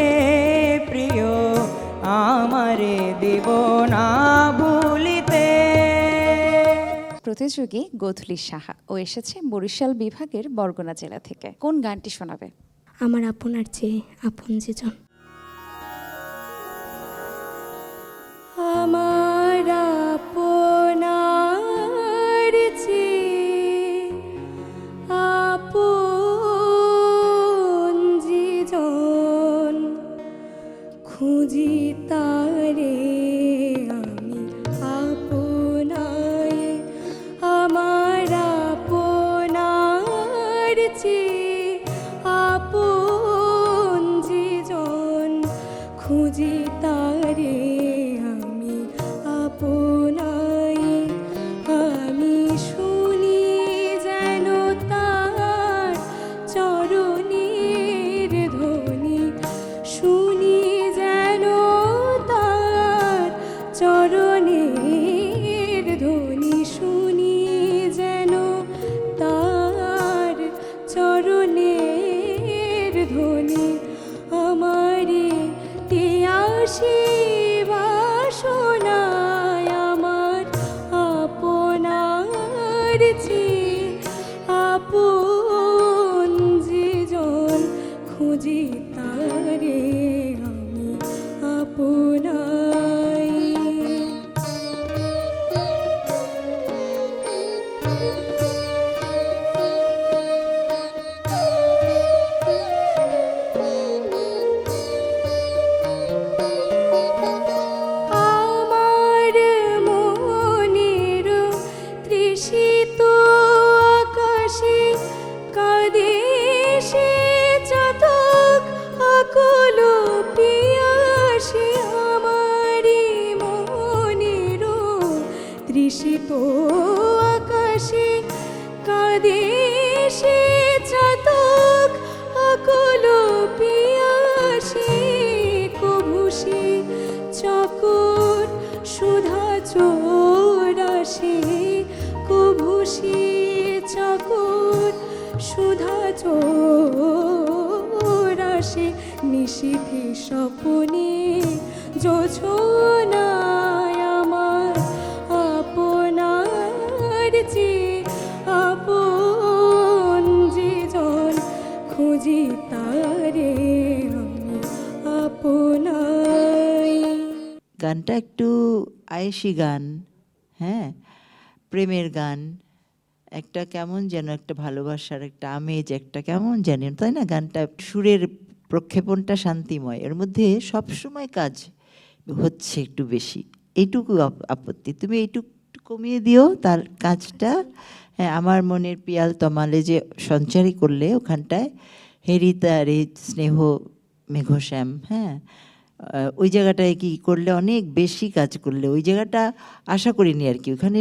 O: প্রিয় আমারে দিব না ভুলিতে।
A: প্রতিযোগী গোধূলি সাহা ও এসেছে বরিশাল বিভাগের বরগুনা জেলা থেকে। কোন গানটি শোনাবে?
C: আমার আপনার চেয়ে আপন যে জন।
I: আমার আপনার চেয়ে আপন যে জন, খুঁজি তারে আমি আপনায়। আমার আপনার চেয়ে আপন যে জন, খুঁজি তারে আমি আপনায়। আমি শুনি যেন তার চরণের ধ্বনি, শুনি যেন তার চরণের ধ্বনি, শুনি যেন তার চরণের ধ্বনি। আমারে তিয়াসী বাসনায় আমার আপনার চেয়ে আপন যে জন, খুঁজি তারে আমি আপনায়। আমার মনের তৃষিত আকাশে কাঁদে সে চাতক আকুল পিয়াসে। আমার মনের তৃষিত আকাশে কাঁদে সে চাতক আকুল পিয়াসে। কভু সে চকর সুধা চোরাসে, কভু সে চকর সুধা চোরাসে। নিশীথে স্বপনে যোছনায় আমার আপনার চেয়ে আপন যে জন, খুঁজি তারে আমি আপনায়।
G: গানটা একটু আয়েশি গান, হ্যাঁ, প্রেমের গান, একটা কেমন যেন একটা ভালোবাসার একটা আমেজ, একটা কেমন জানি, তাই না? গানটা সুরের প্রক্ষেপণটা শান্তিময়, এর মধ্যে সবসময় কাজ হচ্ছে একটু বেশি, এইটুকু আপত্তি। তুমি এইটুকু কমিয়ে দিও তার কাজটা। হ্যাঁ, আমার মনের পিয়াল তমালে যে সঞ্চারী করলে ওখানটায় হেরিতারে স্নেহ মেঘশ্যাম, হ্যাঁ, ওই জায়গাটায় কি করলে অনেক বেশি কাজ করলে, ওই জায়গাটা আশা করিনি আর কি। ওখানে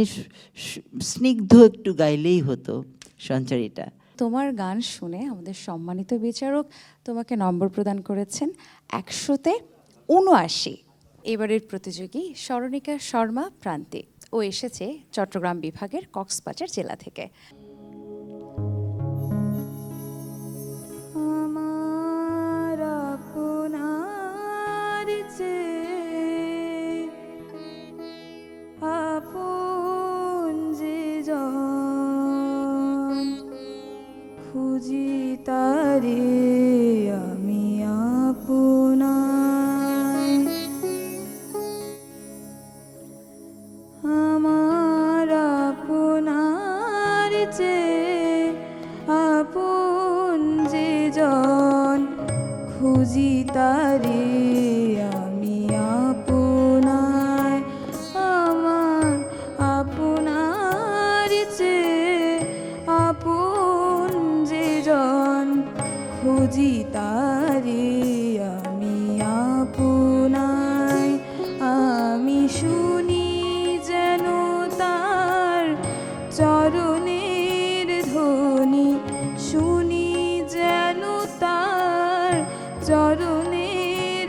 G: স্নিগ্ধ একটু গাইলেই হতো সঞ্চারীটা।
A: তোমার গান শুনে আমাদের সম্মানিত বিচারক তোমাকে নম্বর প্রদান করেছেন 100-তে 79। এবারের প্রতিযোগী স্মরণিকা শর্মা প্রান্তি ও এসেছে চট্টগ্রাম বিভাগের কক্সবাজার জেলা থেকে।
I: আমার আপনার চেয়ে আপন যে জন, খুঁজি তারে আমি আপনায়। আমার আপনার চেয়ে আপন যে জন, খুঁজি তারে আমি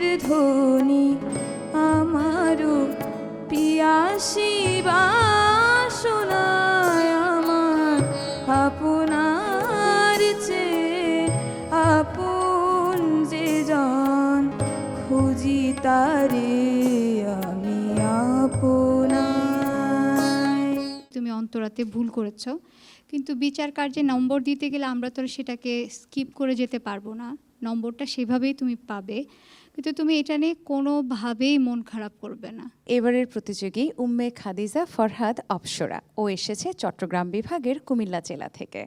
I: পাখির ধ্বনি আমারও পিয়াসী বাসনায় আমার আপনার চেয়ে আপন যে জন খুঁজি তারে আমি আপনায়।
E: তুমি অন্তরাতে ভুল করেছো, কিন্তু বিচার কার্যে নম্বর দিতে গেলে আমরা তো আর সেটাকে স্কিপ করে যেতে পারবো না। নম্বরটা সেভাবেই তুমি পাবে, কিন্তু তুমি এটা নিয়ে কোনোভাবেই মন খারাপ করবে না।
A: এবারের প্রতিযোগী উম্মে খাদিজা ফরহাদ অপসরা, ও এসেছে চট্টগ্রাম বিভাগের কুমিল্লা জেলা থেকে।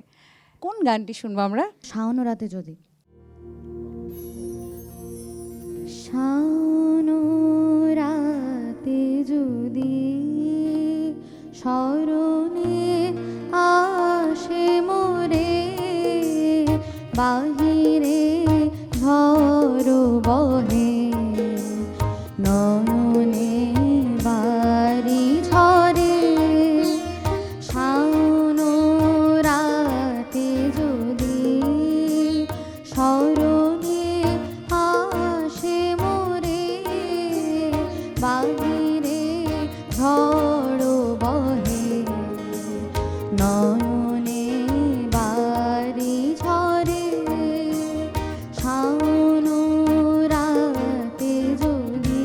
A: কোন গানটি শুনবো আমরা?
B: শাওন রাতে যদি। শাওন রাতে যদি স্মরণে আসে মোরে, বাহিরে ঝড় বহে নয়নে বাড়ি ঝরে। শাওন রাতে যদি স্মরণে আসে মোরে, বাহিরে ঝড় বহে নয়নে বাড়ি ঝরে। শাওন রাতে যদি।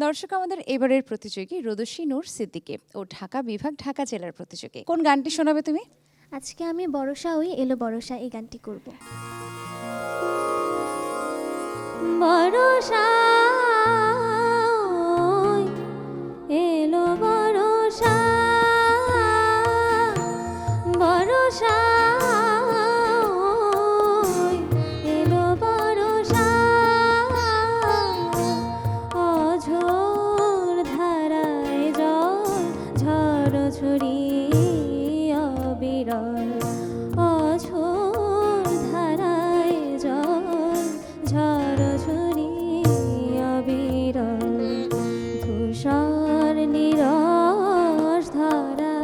A: দর্শক, আমাদের এবারের প্রতিযোগী রোদসী নূর সিদ্দিকী, ও ঢাকা বিভাগ ঢাকা জেলার প্রতিযোগী। কোন গানটি শোনাবে তুমি?
C: আজকে আমি বরষা ওই এলো বরষা এই গানটি করব।
F: বরষা ওই এলো বরষা, বরষা ওই এলো বরষা, অঝোর ধারায় জল ঝড় ছড়িয়ে অবিরল, অঝোর ধারায় জল ঝড় ছড়িয়ে অবিরল, ধূসর নিরস ধরা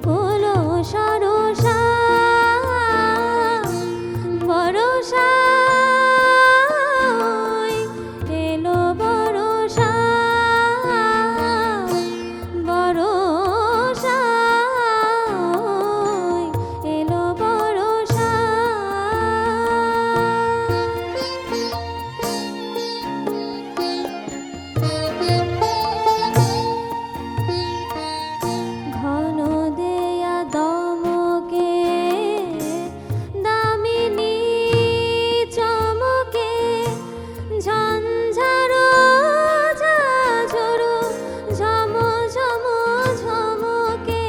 F: হলো সরসা, বরষা এলো বরষা, বরষা এলো বরষা। ঘন দেয়া দমকে দামিনী চমকে, ঝঞ্ঝারো ঝাঝরো ঝম ঝম ঝমকে,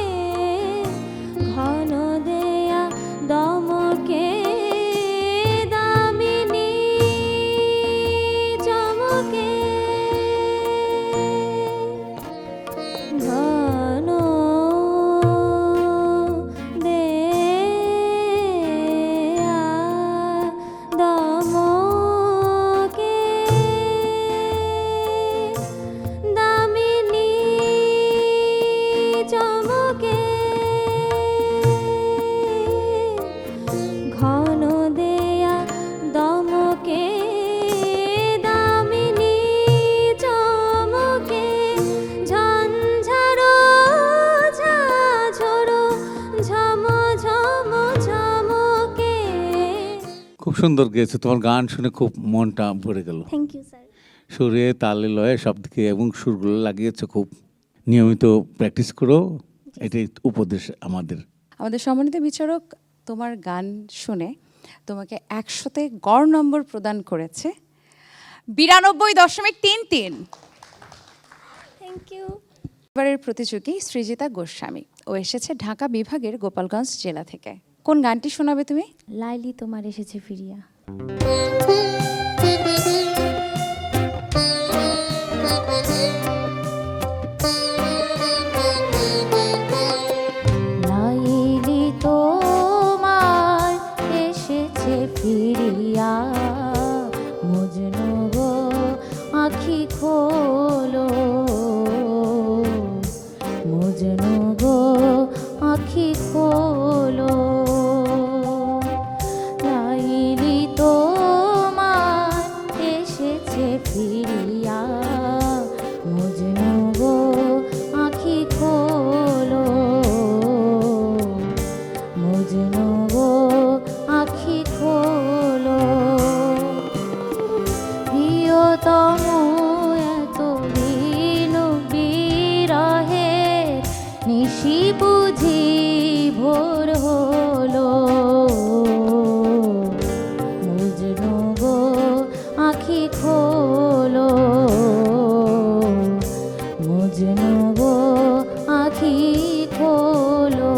F: ঘন দেয়া দমকে দামিনী চমকে, ঘন দেয়া দমকে দামিনী চমকে, ঘন দেয়া দমকে দামিনী চমকে, ঝঞ্ঝারো ঝাঝরো ঝম ঝম ঝমকে।
H: খুব সুন্দর গেয়েছে, তোমার গান শুনে খুব মনটা ভরে গেল।
C: Thank you sir.
H: সুরে তালে লয়ে সব দিকে এবং সুরগুলো লাগিয়েছে খুব। নিয়মিত প্র্যাকটিস করো, এটাই উপদেশ আমাদের।
A: আমাদের সম্মানিত বিচারক তোমার গান শুনে তোমাকে 100-তে গড় নম্বর প্রদান করেছে 92.33।
C: Thank you.
A: এবারের প্রতিযোগী সৃজিতা গোস্বামী, ও এসেছে ঢাকা বিভাগের গোপালগঞ্জ জেলা থেকে। কোন গানটি শোনাবে তুমি?
B: লাইলি তোমার এসেছে ফিরিয়া। লাইলি তোমার এসেছে ফিরিয়া, মজনু গো আখি খোলো, মজনু গো আখি খোলো। লাইলি তোমার এসেছে প্রিয়তম এত দিন বিরহে নিশি বুঝি ভোর হলো মজনু গো আঁখি খোলো মজনু গো আঁখি খোলো।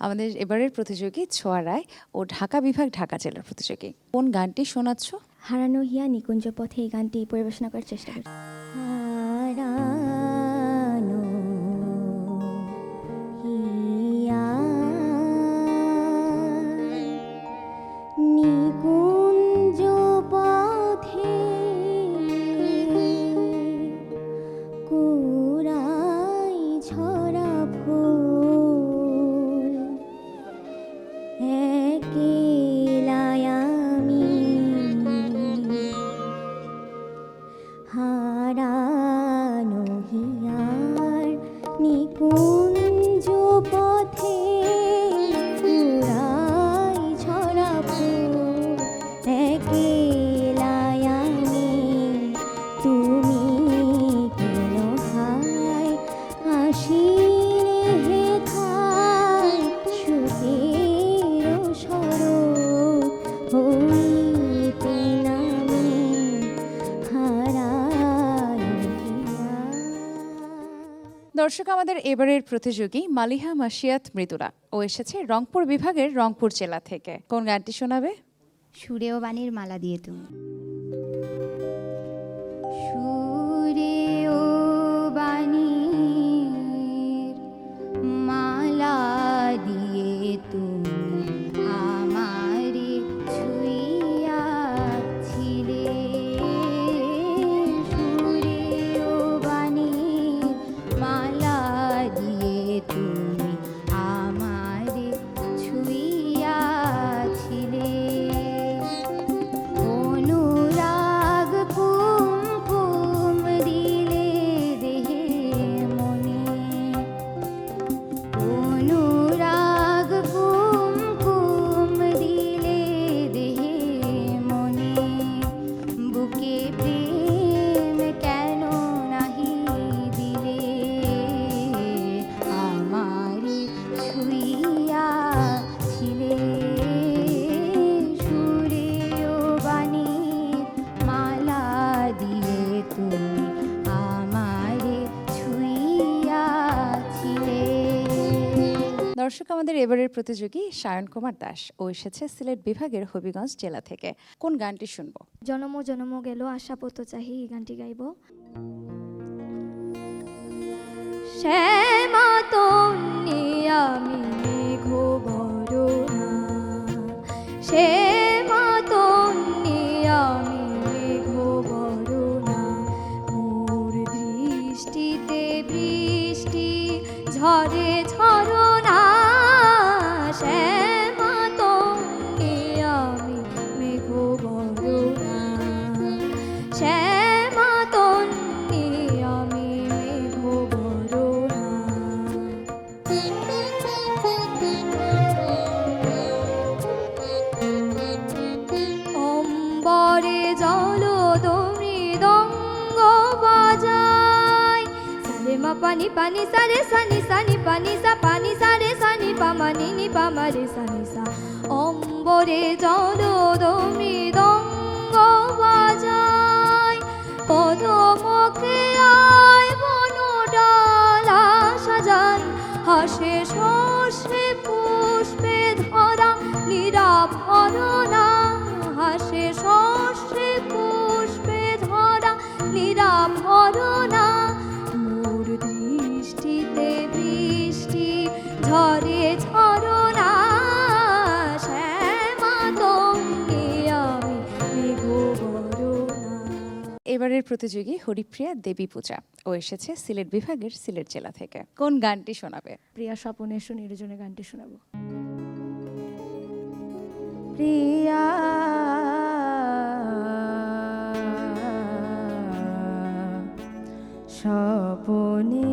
A: আমাদের এবারের প্রতিযোগী ছোঁয়া রায় ও ঢাকা বিভাগ ঢাকা জেলার প্রতিযোগী। কোন গানটি শোনাচ্ছ?
C: হারানো হিয়া নিকুঞ্জ পথে এই গানটি পরিবেশনা করার চেষ্টা করছি।
B: হারানো হিয়া নিকুঞ্জ পথে কুড়াই ছড়া ফুল একলাই আমি হারানো হিয়ার নিকুঞ্জ পথে কুড়াই ছড়া ফুল একলাই আমি তুমি কেন হায় হাসিলে হেথায় সুখের স্বরূপ হইতে নামি হারানো হিয়া।
A: দর্শক, আমাদের এবারের প্রতিযোগী মালিহা মাসিয়াত মৃদুলা ও এসেছে রংপুর বিভাগের রংপুর জেলা থেকে। কোন গানটি শোনাবে?
B: সুরে ও বাণীর মালা দিয়ে তুমি। সুরে ও বাণীর মালা দিয়ে তুমি আমারে ছুঁইয়াছিলে সুরে ও বাণীর মালা দিয়ে তুমি আমারে ছুঁইয়াছিলে অনুরাগ কুমকুম দিলে দেহে মনে অনুরাগ কুমকুম দিলে দেহে মনে বুকে প্রেম কেন নাহি দিলে আমারে ছুঁইয়াছিলে সুরে ও বাণীর মালা দিয়ে তুমি আমারে ছুঁইয়াছিলে।
A: দর্শক, আমাদের এবারের প্রতিযোগী সায়ন কুমার দাস ও এসেছে সিলেট বিভাগের হবিগঞ্জ জেলা থেকে। কোন গানটি শুনবো?
C: জনম জনম গেল আশা পত চাহি এই গানটি গাইব। শ্যামা তন্নি আমি মেঘ বরণা শ্যামা তন্নি আমি মেঘ বরণা মোর দৃষ্টিতে বৃষ্টি ঝরে ঝরনা শ্যামা তন্নি আমি মেঘ বরণা শ্যামা তন্নি আমি মেঘ বরণা। অম্বরে জলদ মৃদঙ্গ বাজায় সারে মা পানি পানি সারে সানি সানি পানি সা পানি সারে সানি পামানি নি পামারে সানি সা অম্বরে জলদ মৃদঙ্গ বাজায় পদমুখে আয় বনডালা সাজান হাসে শস্যে পুষ্পে ধরা নিরাভরণা হাসে শস্যে পুষ্পে ধরা নিরাভরণা মোর দৃষ্টিতে বৃষ্টি ঝরে ঝরনা শ্যামা তঙ্গে আমি মেঘ বরণা।
A: এবারের প্রতিযোগী হরিপ্রিয়া দেবী পূজা ও এসেছে সিলেট বিভাগের সিলেট জেলা থেকে। কোন গানটি শোনাবে?
C: প্রিয়া স্বপনের সুনির্জনে গানটি শোনাবো।
B: প্রিয়া স্বপনে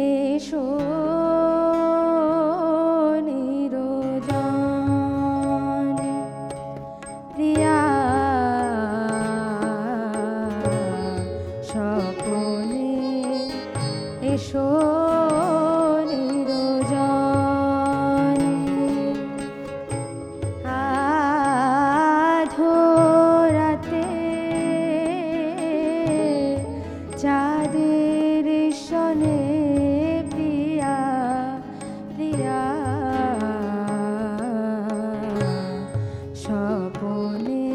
B: এসো নিরজনে স্বপনে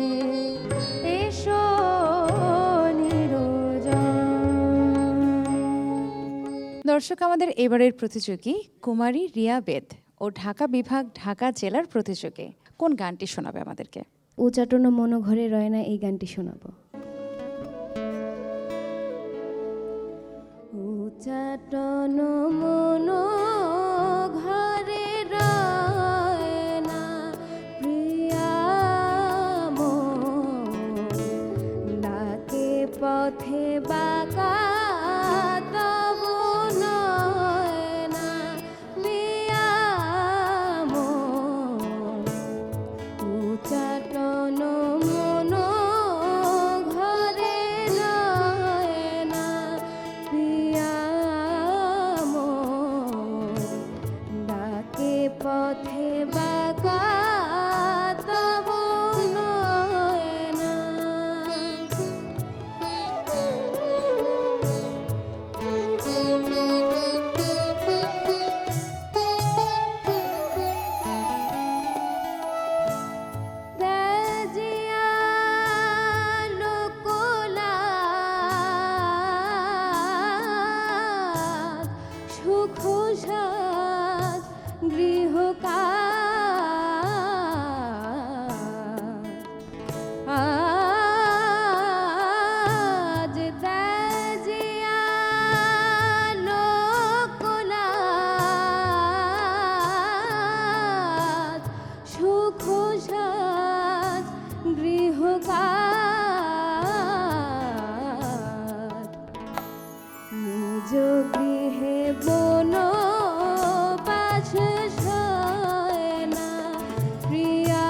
B: এসো নিরঞ্জনে।
A: দর্শক, আমাদের এবারের প্রতিযোগী কুমারী রিয়া বেদ ও ঢাকা বিভাগ ঢাকা জেলার প্রতিযোগী কোন গানটি শোনাবে আমাদেরকে?
B: উচাটন মনোঘরে রয় না, এই গানটি শোনাবো। উচাটন মনোঘরে রয় না, প্রিয়া মোর ডাকে পথে বাঁকা তব নয়না, প্রিয়া মোর উচাটন মনোঘরে রয় না, প্রিয়া মোর ডাকে পথে বাঁকা তব নয়না। রাজিয়া লোকলাজ, সুখ সাজ গৃহকাজ, আজ দাজিয়া লোকলাজ, সুখ সাজ গৃহকাজ, নিজ গৃহে বনবাস সয় না, প্রিয়া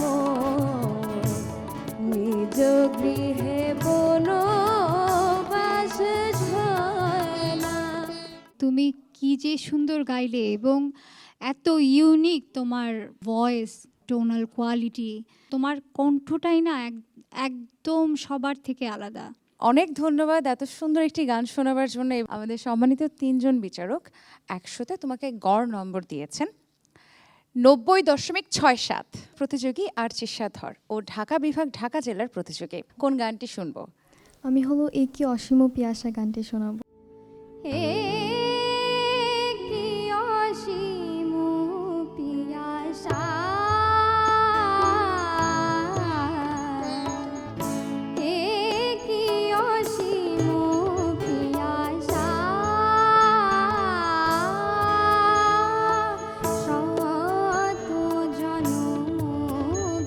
B: মোর নিজ গৃহে বনবাস সয় না।
E: তুমি কি যে সুন্দর গাইলে, এবং এত ইউনিক তোমার ভয়েস, টোনাল কোয়ালিটি, তোমার কণ্ঠটাই না একদম সবার থেকে আলাদা।
A: অনেক ধন্যবাদ এত সুন্দর একটি গান শোনাবার জন্য। আমাদের সম্মানিত 3 জন বিচারক 100-তে তোমাকে গড় নম্বর দিয়েছেন 90.67। প্রতিযোগী আরচিশা ধর ও ঢাকা বিভাগ ঢাকা জেলার প্রতিযোগী কোন গানটি শুনবো?
C: আমি হলো এ কি অসীম পিয়াসা গানটি শোনাবো।
B: এ কি অসীম পিয়াসা, এ কি অসীম পিয়াসা, শত জনম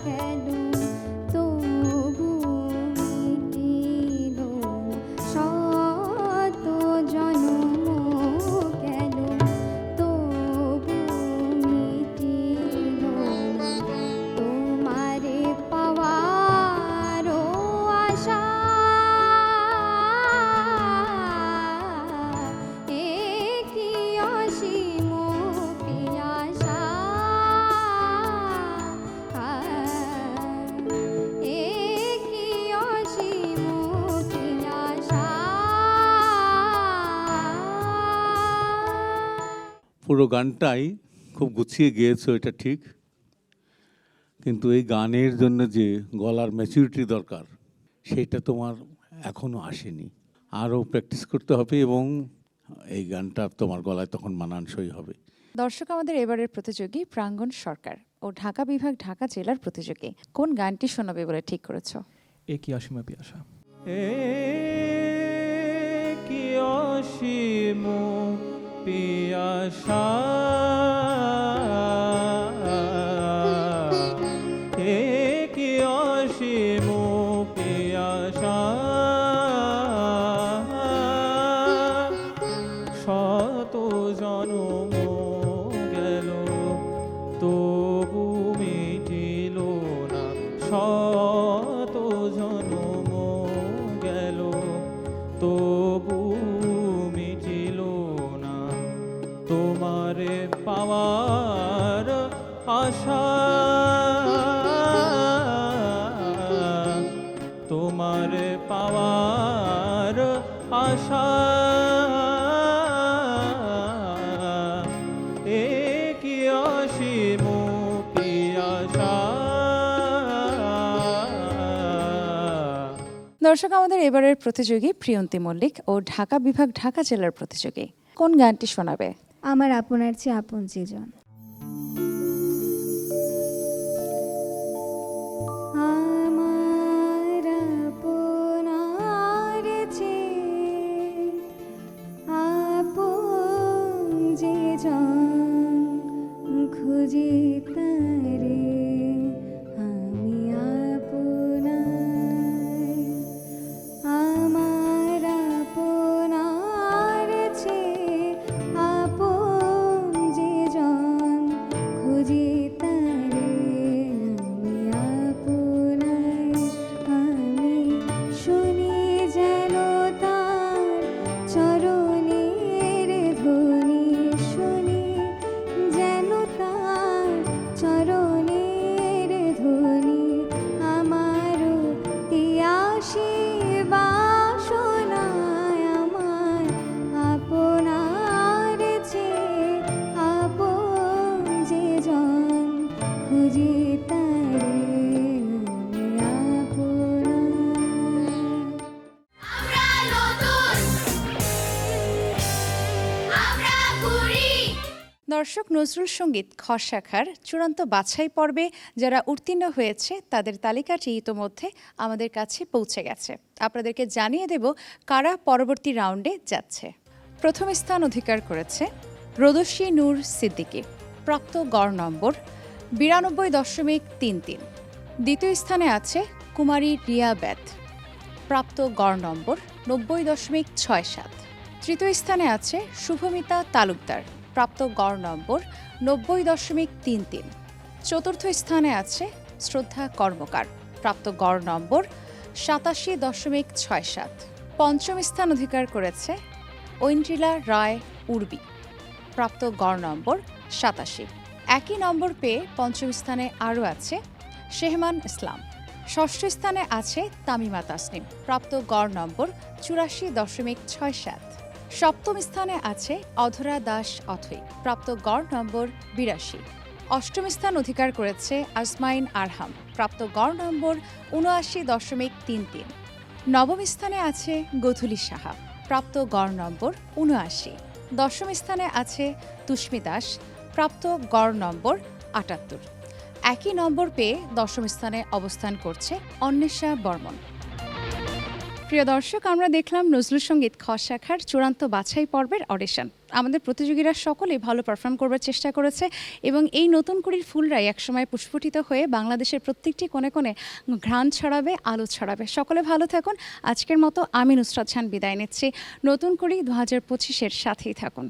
B: গেল তবু মিটিল, শত জনম গেল তবু মিটিল, তোমারে পাওয়ার আশা, এ কি অসীম পিয়াসা, এ কি অসীম পিয়াসা।
H: পুরো গানটাই খুব গুছিয়ে গেয়েছো, এটা ঠিক, কিন্তু এই গানের জন্য যে গলার ম্যাচুরিটি দরকার সেটা তোমার এখনো আসেনি। আরও প্র্যাকটিস করতে হবে এবং এই গানটা তোমার গলায় তখন মানানসই হবে।
A: দর্শক, আমাদের এবারের প্রতিযোগী প্রাঙ্গণ সরকার ও ঢাকা বিভাগ ঢাকা জেলার প্রতিযোগী কোন গানটি শোনাবে বলে ঠিক করেছো?
P: এ কি অসীম পিয়াসা।
M: এ কি অসীম পিয়াসা, এ কি অসীম পিয়াসা, শত জনম গেল তবু মিটিল না, শত জনম গেল তবু মিটিল না, তোমারে পাওয়ার আশা, তোমারে পাওয়ার আশা, এ কি অসীম পিয়াসা।
A: দর্শক, আমাদের এবারের প্রতিযোগী প্রিয়ন্তী মল্লিক ও ঢাকা বিভাগ ঢাকা জেলার প্রতিযোগী। কোন গানটি শোনাবে?
B: আমার আপনার চেয়ে আপন যেজন।
F: আমার আপনার চেয়ে আপন যেজন খুঁজি তারে আমি আপনার। আমার আপনার চেয়ে আপন যেজন খুঁজি তারে আমি আপনার। আমি শুনি যেন তার চরণের ধ্বনি, শুনি যেন তার চরণের ধ্বনি। আমারও তিয়াসী বাসনায় আমার আপনার চেয়ে আপন যেজন খুঁজি তারে আমি
A: দর্শক, নজরুল সঙ্গীত খ শাখার চূড়ান্ত বাছাই পর্বে যারা উত্তীর্ণ হয়েছে তাদের তালিকাটি ইতোমধ্যে আমাদের কাছে পৌঁছে গেছে। আপনাদেরকে জানিয়ে দেব কারা পরবর্তী রাউন্ডে যাচ্ছে। প্রথম স্থান অধিকার করেছে রোদসী নূর সিদ্দিকী, প্রাপ্ত গড় নম্বর 92.33। দ্বিতীয় স্থানে আছে কুমারী রিয়া বেথ, প্রাপ্ত গড় নম্বর 90.67। তৃতীয় স্থানে আছে শুভমিতা তালুকদার, প্রাপ্ত গড় নম্বর 90.33। চতুর্থ স্থানে আছে শ্রদ্ধা কর্মকার, প্রাপ্ত গড় নম্বর 87.67। পঞ্চম স্থান অধিকার করেছে ঐন্দ্রিলা রায় উর্বি, প্রাপ্ত গড় নম্বর 87। একই নম্বর পেয়ে পঞ্চম স্থানে আরও আছে শেহমান ইসলাম। ষষ্ঠ স্থানে আছে তামিমা তাসনিম, প্রাপ্ত গড় নম্বর 84.67। সপ্তম স্থানে আছে অধরা দাস অথৈ, প্রাপ্ত গড় নম্বর 82। অষ্টম স্থান অধিকার করেছে আজমাইন আরহাম, প্রাপ্ত গড় নম্বর 79.33। নবম স্থানে আছে গধুলি সাহা, প্রাপ্ত গড় নম্বর 79। দশম স্থানে আছে তুষ্মি দাস, প্রাপ্ত গড় নম্বর 78। একই নম্বর পেয়ে দশম স্থানে অবস্থান করছে অন্বেষা বর্মন। প্রিয় দর্শক, আমরা দেখলাম নজরুল সঙ্গীত খ শাখার চূড়ান্ত বাছাই পর্বের অডিশন। আমাদের প্রতিযোগীরা সকলেই ভালো পারফর্ম করবার চেষ্টা করেছে এবং এই নতুন কুড়ির ফুলরাই একসময় পুষ্পটিত হয়ে বাংলাদেশের প্রত্যেকটি কোণে কোণে ঘ্রাণ ছড়াবে, আলো ছড়াবে। সকলে ভালো থাকুন। আজকের মতো আমি নুসরাত জাহান বিদায় নিচ্ছি। নতুন কুড়ি 2025-এর সাথেই থাকুন।